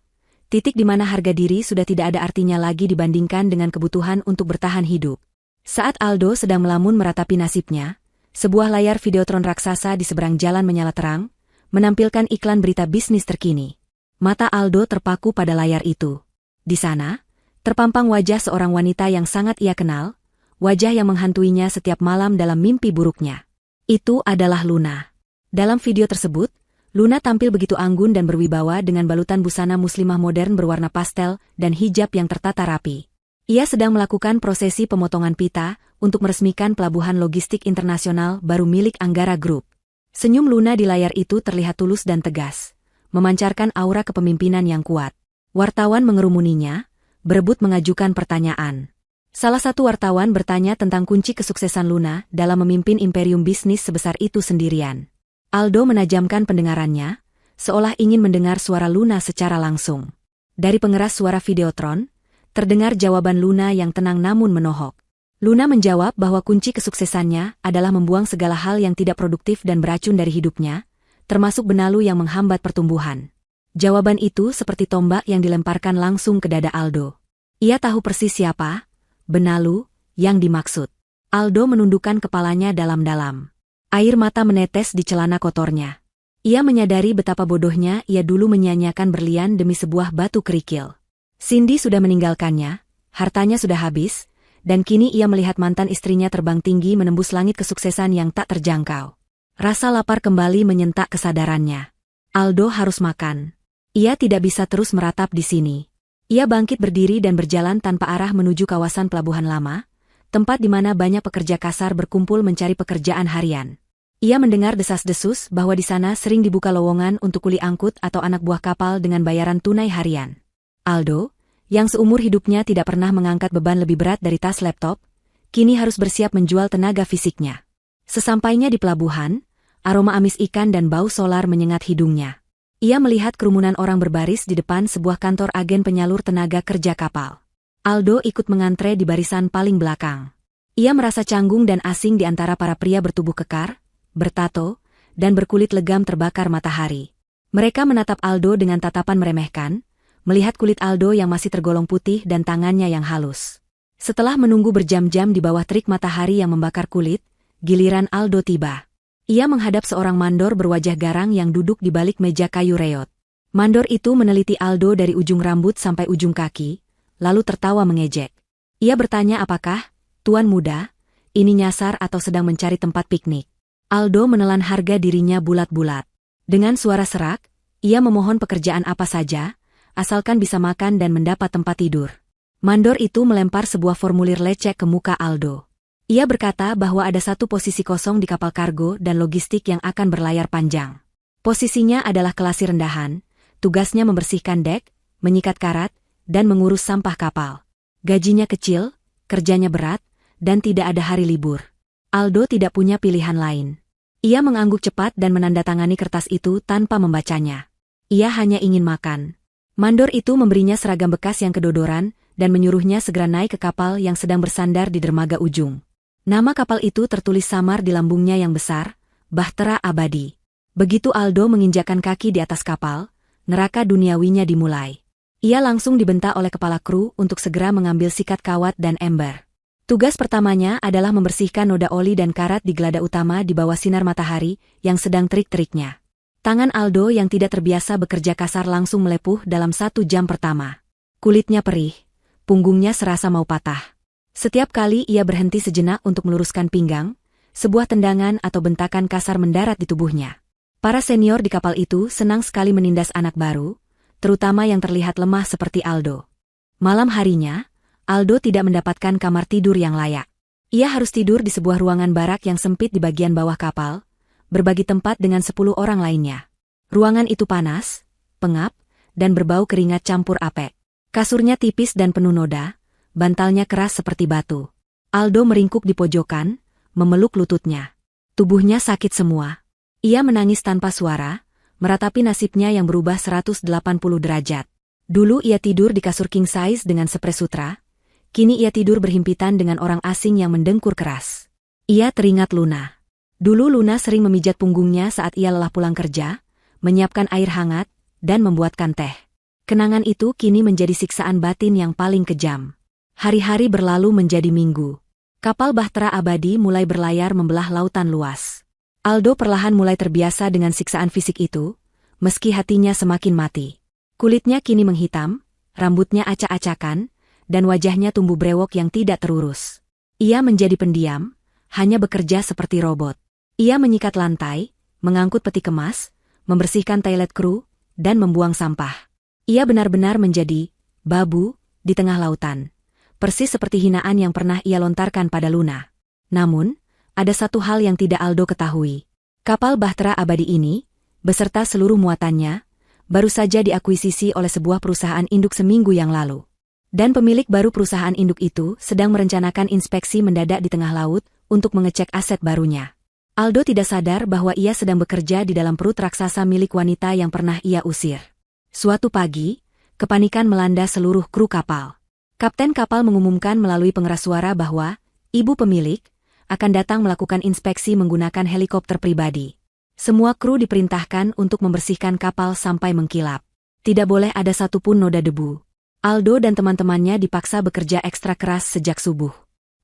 Titik di mana harga diri sudah tidak ada artinya lagi dibandingkan dengan kebutuhan untuk bertahan hidup. Saat Aldo sedang melamun meratapi nasibnya, sebuah layar videotron raksasa di seberang jalan menyala terang, menampilkan iklan berita bisnis terkini. Mata Aldo terpaku pada layar itu. Di sana, terpampang wajah seorang wanita yang sangat ia kenal, wajah yang menghantuinya setiap malam dalam mimpi buruknya. Itu adalah Luna. Dalam video tersebut, Luna tampil begitu anggun dan berwibawa dengan balutan busana muslimah modern berwarna pastel dan hijab yang tertata rapi. Ia sedang melakukan prosesi pemotongan pita untuk meresmikan pelabuhan logistik internasional baru milik Anggara Group. Senyum Luna di layar itu terlihat tulus dan tegas, memancarkan aura kepemimpinan yang kuat. Wartawan mengerumuninya, berebut mengajukan pertanyaan. Salah satu wartawan bertanya tentang kunci kesuksesan Luna dalam memimpin imperium bisnis sebesar itu sendirian. Aldo menajamkan pendengarannya, seolah ingin mendengar suara Luna secara langsung. Dari pengeras suara videotron, terdengar jawaban Luna yang tenang namun menohok. Luna menjawab bahwa kunci kesuksesannya adalah membuang segala hal yang tidak produktif dan beracun dari hidupnya, termasuk benalu yang menghambat pertumbuhan. Jawaban itu seperti tombak yang dilemparkan langsung ke dada Aldo. Ia tahu persis siapa, benalu, yang dimaksud. Aldo menundukkan kepalanya dalam-dalam. Air mata menetes di celana kotornya. Ia menyadari betapa bodohnya ia dulu menyanyiakan berlian demi sebuah batu kerikil. Cindy sudah meninggalkannya, hartanya sudah habis, dan kini ia melihat mantan istrinya terbang tinggi menembus langit kesuksesan yang tak terjangkau. Rasa lapar kembali menyentak kesadarannya. Aldo harus makan. Ia tidak bisa terus meratap di sini. Ia bangkit berdiri dan berjalan tanpa arah menuju kawasan pelabuhan lama, tempat di mana banyak pekerja kasar berkumpul mencari pekerjaan harian. Ia mendengar desas-desus bahwa di sana sering dibuka lowongan untuk kuli angkut atau anak buah kapal dengan bayaran tunai harian. Aldo, yang seumur hidupnya tidak pernah mengangkat beban lebih berat dari tas laptop, kini harus bersiap menjual tenaga fisiknya. Sesampainya di pelabuhan, aroma amis ikan dan bau solar menyengat hidungnya. Ia melihat kerumunan orang berbaris di depan sebuah kantor agen penyalur tenaga kerja kapal. Aldo ikut mengantre di barisan paling belakang. Ia merasa canggung dan asing di antara para pria bertubuh kekar, bertato, dan berkulit legam terbakar matahari. Mereka menatap Aldo dengan tatapan meremehkan, melihat kulit Aldo yang masih tergolong putih dan tangannya yang halus. Setelah menunggu berjam-jam di bawah terik matahari yang membakar kulit, giliran Aldo tiba. Ia menghadap seorang mandor berwajah garang yang duduk di balik meja kayu reot. Mandor itu meneliti Aldo dari ujung rambut sampai ujung kaki, lalu tertawa mengejek. Ia bertanya apakah, Tuan Muda, ini nyasar atau sedang mencari tempat piknik. Aldo menelan harga dirinya bulat-bulat. Dengan suara serak, Ia memohon pekerjaan apa saja, asalkan bisa makan dan mendapat tempat tidur. Mandor itu melempar sebuah formulir lecek ke muka Aldo. Ia berkata bahwa ada satu posisi kosong di kapal kargo dan logistik yang akan berlayar panjang. Posisinya adalah kelasi rendahan, tugasnya membersihkan dek, menyikat karat, dan mengurus sampah kapal. Gajinya kecil, kerjanya berat, dan tidak ada hari libur. Aldo tidak punya pilihan lain. Ia mengangguk cepat dan menandatangani kertas itu tanpa membacanya. Ia hanya ingin makan. Mandor itu memberinya seragam bekas yang kedodoran dan menyuruhnya segera naik ke kapal yang sedang bersandar di dermaga ujung. Nama kapal itu tertulis samar di lambungnya yang besar, Bahtera Abadi. Begitu Aldo menginjakkan kaki di atas kapal, neraka duniawinya dimulai. Ia langsung dibentak oleh kepala kru untuk segera mengambil sikat kawat dan ember. Tugas pertamanya adalah membersihkan noda oli dan karat di gelada utama di bawah sinar matahari yang sedang terik-teriknya. Tangan Aldo yang tidak terbiasa bekerja kasar langsung melepuh dalam 1 jam pertama. Kulitnya perih, punggungnya serasa mau patah. Setiap kali ia berhenti sejenak untuk meluruskan pinggang, sebuah tendangan atau bentakan kasar mendarat di tubuhnya. Para senior di kapal itu senang sekali menindas anak baru, terutama yang terlihat lemah seperti Aldo. Malam harinya, Aldo tidak mendapatkan kamar tidur yang layak. Ia harus tidur di sebuah ruangan barak yang sempit di bagian bawah kapal, berbagi tempat dengan 10 orang lainnya. Ruangan itu panas, pengap, dan berbau keringat campur apek. Kasurnya tipis dan penuh noda, bantalnya keras seperti batu. Aldo meringkuk di pojokan, memeluk lututnya. Tubuhnya sakit semua. Ia menangis tanpa suara, meratapi nasibnya yang berubah 180 derajat. Dulu ia tidur di kasur king size dengan spray sutra, kini ia tidur berhimpitan dengan orang asing yang mendengkur keras. Ia teringat Luna. Dulu Luna sering memijat punggungnya saat ia lelah pulang kerja, menyiapkan air hangat, dan membuatkan teh. Kenangan itu kini menjadi siksaan batin yang paling kejam. Hari-hari berlalu menjadi minggu. Kapal Bahtera Abadi mulai berlayar membelah lautan luas. Aldo perlahan mulai terbiasa dengan siksaan fisik itu, meski hatinya semakin mati. Kulitnya kini menghitam, rambutnya acak-acakan, dan wajahnya tumbuh brewok yang tidak terurus. Ia menjadi pendiam, hanya bekerja seperti robot. Ia menyikat lantai, mengangkut peti kemas, membersihkan toilet kru, dan membuang sampah. Ia benar-benar menjadi babu di tengah lautan, persis seperti hinaan yang pernah ia lontarkan pada Luna. Namun, ada satu hal yang tidak Aldo ketahui. Kapal Bahtera Abadi ini, beserta seluruh muatannya, baru saja diakuisisi oleh sebuah perusahaan induk seminggu yang lalu. Dan pemilik baru perusahaan induk itu sedang merencanakan inspeksi mendadak di tengah laut untuk mengecek aset barunya. Aldo tidak sadar bahwa ia sedang bekerja di dalam perut raksasa milik wanita yang pernah ia usir. Suatu pagi, kepanikan melanda seluruh kru kapal. Kapten kapal mengumumkan melalui pengeras suara bahwa ibu pemilik akan datang melakukan inspeksi menggunakan helikopter pribadi. Semua kru diperintahkan untuk membersihkan kapal sampai mengkilap. Tidak boleh ada satupun noda debu. Aldo dan teman-temannya dipaksa bekerja ekstra keras sejak subuh.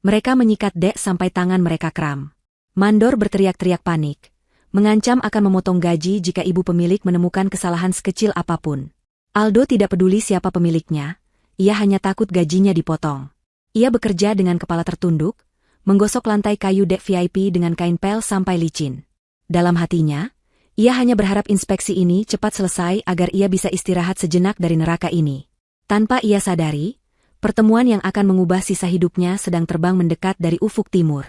Mereka menyikat dek sampai tangan mereka kram. Mandor berteriak-teriak panik, mengancam akan memotong gaji jika ibu pemilik menemukan kesalahan sekecil apapun. Aldo tidak peduli siapa pemiliknya, ia hanya takut gajinya dipotong. Ia bekerja dengan kepala tertunduk, menggosok lantai kayu dek VIP dengan kain pel sampai licin. Dalam hatinya, ia hanya berharap inspeksi ini cepat selesai agar ia bisa istirahat sejenak dari neraka ini. Tanpa ia sadari, pertemuan yang akan mengubah sisa hidupnya sedang terbang mendekat dari ufuk timur.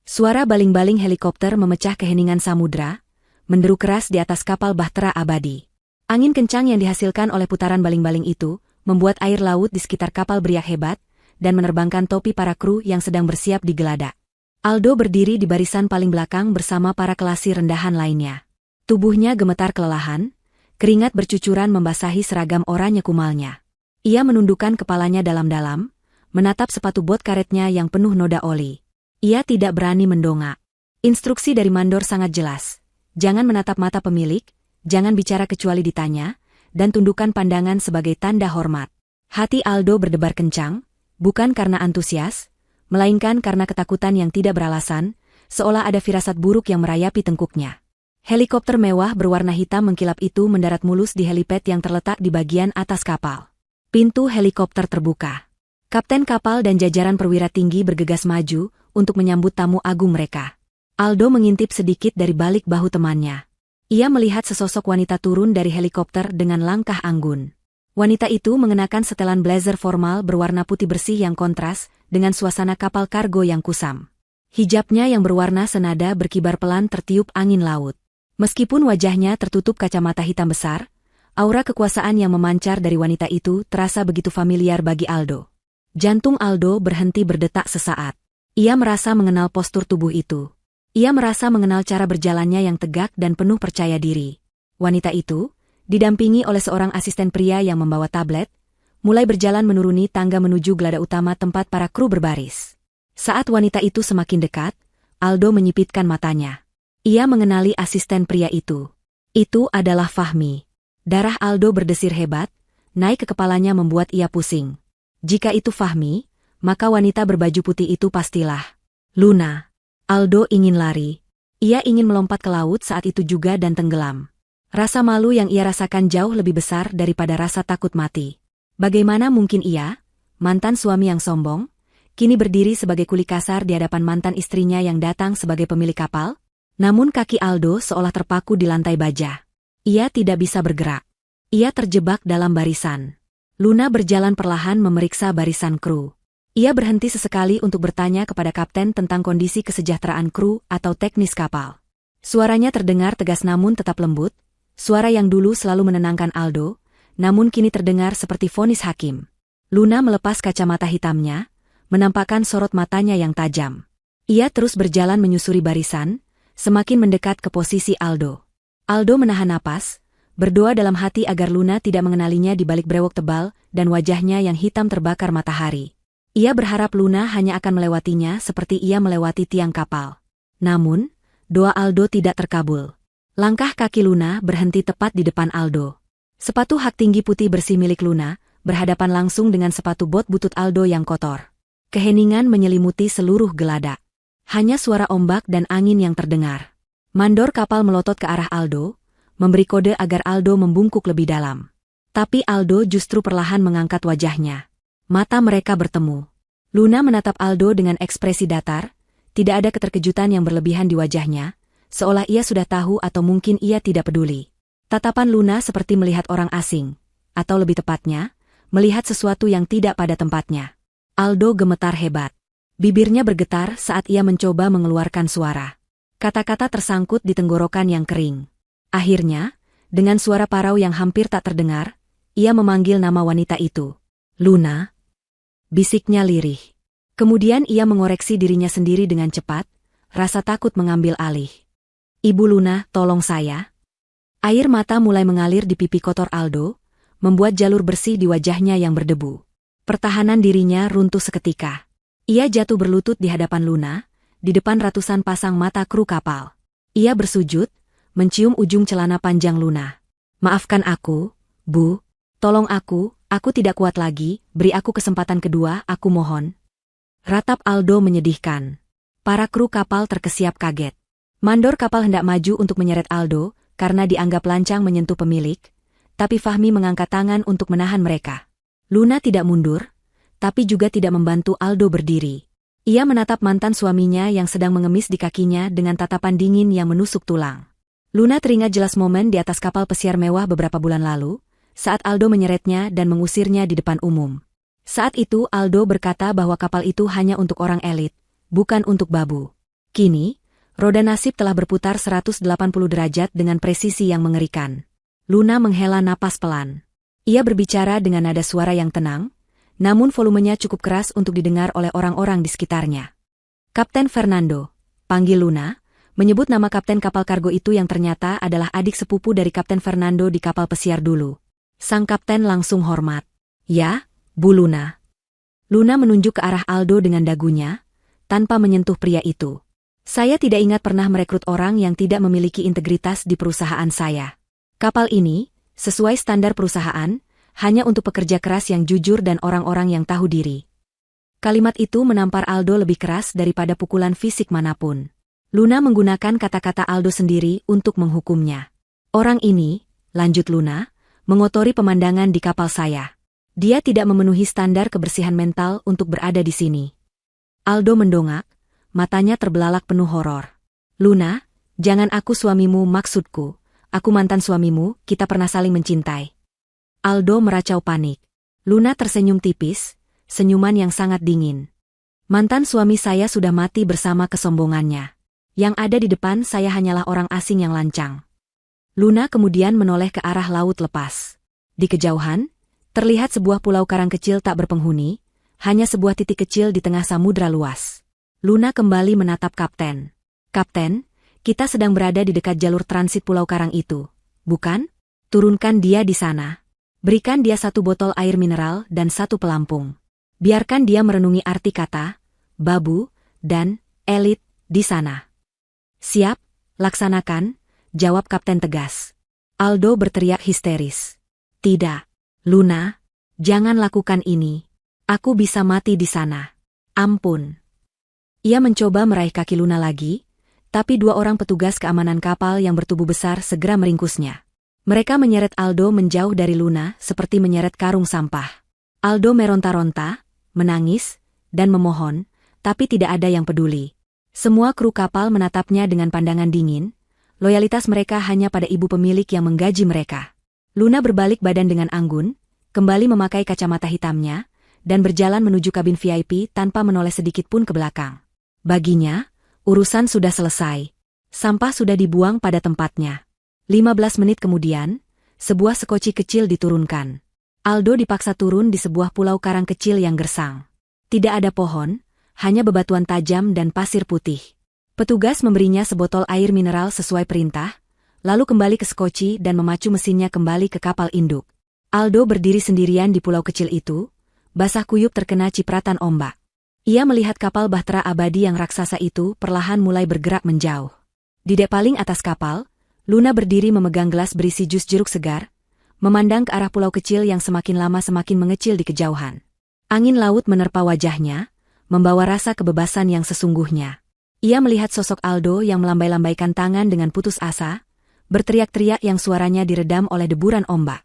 Suara baling-baling helikopter memecah keheningan samudra, menderu keras di atas kapal Bahtera Abadi. Angin kencang yang dihasilkan oleh putaran baling-baling itu membuat air laut di sekitar kapal beriak hebat dan menerbangkan topi para kru yang sedang bersiap di geladak. Aldo berdiri di barisan paling belakang bersama para kelasi rendahan lainnya. Tubuhnya gemetar kelelahan, keringat bercucuran membasahi seragam oranye kumalnya. Ia menundukkan kepalanya dalam-dalam, menatap sepatu bot karetnya yang penuh noda oli. Ia tidak berani mendongak. Instruksi dari mandor sangat jelas. Jangan menatap mata pemilik, jangan bicara kecuali ditanya, dan tundukkan pandangan sebagai tanda hormat. Hati Aldo berdebar kencang, bukan karena antusias, melainkan karena ketakutan yang tidak beralasan, seolah ada firasat buruk yang merayapi tengkuknya. Helikopter mewah berwarna hitam mengkilap itu mendarat mulus di helipad yang terletak di bagian atas kapal. Pintu helikopter terbuka. Kapten kapal dan jajaran perwira tinggi bergegas maju untuk menyambut tamu agung mereka. Aldo mengintip sedikit dari balik bahu temannya. Ia melihat sesosok wanita turun dari helikopter dengan langkah anggun. Wanita itu mengenakan setelan blazer formal berwarna putih bersih yang kontras dengan suasana kapal kargo yang kusam. Hijabnya yang berwarna senada berkibar pelan tertiup angin laut. Meskipun wajahnya tertutup kacamata hitam besar, aura kekuasaan yang memancar dari wanita itu terasa begitu familiar bagi Aldo. Jantung Aldo berhenti berdetak sesaat. Ia merasa mengenal postur tubuh itu. Ia merasa mengenal cara berjalannya yang tegak dan penuh percaya diri. Wanita itu, didampingi oleh seorang asisten pria yang membawa tablet, mulai berjalan menuruni tangga menuju gelada utama tempat para kru berbaris. Saat wanita itu semakin dekat, Aldo menyipitkan matanya. Ia mengenali asisten pria itu. Itu adalah Fahmi. Darah Aldo berdesir hebat, naik ke kepalanya membuat ia pusing. Jika itu Fahmi, maka wanita berbaju putih itu pastilah Luna. Aldo ingin lari. Ia ingin melompat ke laut saat itu juga dan tenggelam. Rasa malu yang ia rasakan jauh lebih besar daripada rasa takut mati. Bagaimana mungkin ia, mantan suami yang sombong, kini berdiri sebagai kuli kasar di hadapan mantan istrinya yang datang sebagai pemilik kapal? Namun kaki Aldo seolah terpaku di lantai baja. Ia tidak bisa bergerak. Ia terjebak dalam barisan. Luna berjalan perlahan memeriksa barisan kru. Ia berhenti sesekali untuk bertanya kepada kapten tentang kondisi kesejahteraan kru atau teknis kapal. Suaranya terdengar tegas namun tetap lembut, suara yang dulu selalu menenangkan Aldo, namun kini terdengar seperti vonis hakim. Luna melepas kacamata hitamnya, menampakkan sorot matanya yang tajam. Ia terus berjalan menyusuri barisan, semakin mendekat ke posisi Aldo. Aldo menahan napas, berdoa dalam hati agar Luna tidak mengenalinya di balik brewok tebal dan wajahnya yang hitam terbakar matahari. Ia berharap Luna hanya akan melewatinya seperti ia melewati tiang kapal. Namun, doa Aldo tidak terkabul. Langkah kaki Luna berhenti tepat di depan Aldo. Sepatu hak tinggi putih bersih milik Luna berhadapan langsung dengan sepatu bot butut Aldo yang kotor. Keheningan menyelimuti seluruh geladak. Hanya suara ombak dan angin yang terdengar. Mandor kapal melotot ke arah Aldo, memberi kode agar Aldo membungkuk lebih dalam. Tapi Aldo justru perlahan mengangkat wajahnya. Mata mereka bertemu. Luna menatap Aldo dengan ekspresi datar, tidak ada keterkejutan yang berlebihan di wajahnya, seolah ia sudah tahu atau mungkin ia tidak peduli. Tatapan Luna seperti melihat orang asing, atau lebih tepatnya, melihat sesuatu yang tidak pada tempatnya. Aldo gemetar hebat. Bibirnya bergetar saat ia mencoba mengeluarkan suara. Kata-kata tersangkut di tenggorokan yang kering. Akhirnya, dengan suara parau yang hampir tak terdengar, ia memanggil nama wanita itu. Luna. Bisiknya lirih. Kemudian ia mengoreksi dirinya sendiri dengan cepat, rasa takut mengambil alih. Ibu Luna, tolong saya. Air mata mulai mengalir di pipi kotor Aldo, membuat jalur bersih di wajahnya yang berdebu. Pertahanan dirinya runtuh seketika. Ia jatuh berlutut di hadapan Luna, di depan ratusan pasang mata kru kapal. Ia bersujud, mencium ujung celana panjang Luna. Maafkan aku, Bu. Tolong aku tidak kuat lagi, beri aku kesempatan kedua, aku mohon. Ratap Aldo menyedihkan. Para kru kapal terkesiap kaget. Mandor kapal hendak maju untuk menyeret Aldo, karena dianggap lancang menyentuh pemilik, tapi Fahmi mengangkat tangan untuk menahan mereka. Luna tidak mundur, tapi juga tidak membantu Aldo berdiri. Ia menatap mantan suaminya yang sedang mengemis di kakinya dengan tatapan dingin yang menusuk tulang. Luna teringat jelas momen di atas kapal pesiar mewah beberapa bulan lalu, saat Aldo menyeretnya dan mengusirnya di depan umum. Saat itu Aldo berkata bahwa kapal itu hanya untuk orang elit, bukan untuk babu. Kini, roda nasib telah berputar 180 derajat dengan presisi yang mengerikan. Luna menghela napas pelan. Ia berbicara dengan nada suara yang tenang, namun volumenya cukup keras untuk didengar oleh orang-orang di sekitarnya. Kapten Fernando, panggil Luna, menyebut nama kapten kapal kargo itu yang ternyata adalah adik sepupu dari Kapten Fernando di kapal pesiar dulu. Sang kapten langsung hormat. Ya, Bu Luna. Luna menunjuk ke arah Aldo dengan dagunya, tanpa menyentuh pria itu. Saya tidak ingat pernah merekrut orang yang tidak memiliki integritas di perusahaan saya. Kapal ini, sesuai standar perusahaan, hanya untuk pekerja keras yang jujur dan orang-orang yang tahu diri. Kalimat itu menampar Aldo lebih keras daripada pukulan fisik manapun. Luna menggunakan kata-kata Aldo sendiri untuk menghukumnya. Orang ini, lanjut Luna, mengotori pemandangan di kapal saya. Dia tidak memenuhi standar kebersihan mental untuk berada di sini. Aldo mendongak, matanya terbelalak penuh horor. Luna, jangan aku suamimu maksudku. aku mantan suamimu, kita pernah saling mencintai. Aldo meracau panik. Luna tersenyum tipis, senyuman yang sangat dingin. Mantan suami saya sudah mati bersama kesombongannya. Yang ada di depan saya hanyalah orang asing yang lancang. Luna kemudian menoleh ke arah laut lepas. Di kejauhan, terlihat sebuah pulau karang kecil tak berpenghuni, hanya sebuah titik kecil di tengah samudra luas. Luna kembali menatap kapten. Kapten, kita sedang berada di dekat jalur transit pulau karang itu, bukan? Turunkan dia di sana. Berikan dia 1 botol air mineral dan 1 pelampung. Biarkan dia merenungi arti kata, babu, dan elit di sana. Siap, laksanakan, jawab kapten tegas. Aldo berteriak histeris. Tidak, Luna, jangan lakukan ini. Aku bisa mati di sana. Ampun. Ia mencoba meraih kaki Luna lagi, tapi 2 orang petugas keamanan kapal yang bertubuh besar segera meringkusnya. Mereka menyeret Aldo menjauh dari Luna seperti menyeret karung sampah. Aldo meronta-ronta, menangis, dan memohon, tapi tidak ada yang peduli. Semua kru kapal menatapnya dengan pandangan dingin, loyalitas mereka hanya pada ibu pemilik yang menggaji mereka. Luna berbalik badan dengan anggun, kembali memakai kacamata hitamnya, dan berjalan menuju kabin VIP tanpa menoleh sedikit pun ke belakang. Baginya, urusan sudah selesai. Sampah sudah dibuang pada tempatnya. 15 menit kemudian, sebuah sekoci kecil diturunkan. Aldo dipaksa turun di sebuah pulau karang kecil yang gersang. Tidak ada pohon, hanya bebatuan tajam dan pasir putih. Petugas memberinya sebotol air mineral sesuai perintah, lalu kembali ke sekoci dan memacu mesinnya kembali ke kapal induk. Aldo berdiri sendirian di pulau kecil itu, basah kuyup terkena cipratan ombak. Ia melihat kapal bahtera abadi yang raksasa itu perlahan mulai bergerak menjauh. Di dek paling atas kapal, Luna berdiri memegang gelas berisi jus jeruk segar, memandang ke arah pulau kecil yang semakin lama semakin mengecil di kejauhan. Angin laut menerpa wajahnya, membawa rasa kebebasan yang sesungguhnya. Ia melihat sosok Aldo yang melambai-lambaikan tangan dengan putus asa, berteriak-teriak yang suaranya diredam oleh deburan ombak.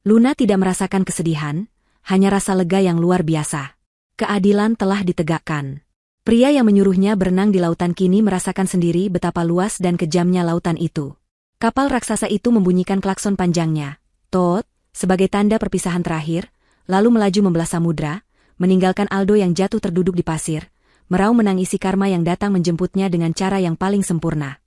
Luna tidak merasakan kesedihan, hanya rasa lega yang luar biasa. Keadilan telah ditegakkan. Pria yang menyuruhnya berenang di lautan kini merasakan sendiri betapa luas dan kejamnya lautan itu. Kapal raksasa itu membunyikan klakson panjangnya, toot, sebagai tanda perpisahan terakhir, lalu melaju membelah samudra, meninggalkan Aldo yang jatuh terduduk di pasir, meraung menangisi karma yang datang menjemputnya dengan cara yang paling sempurna.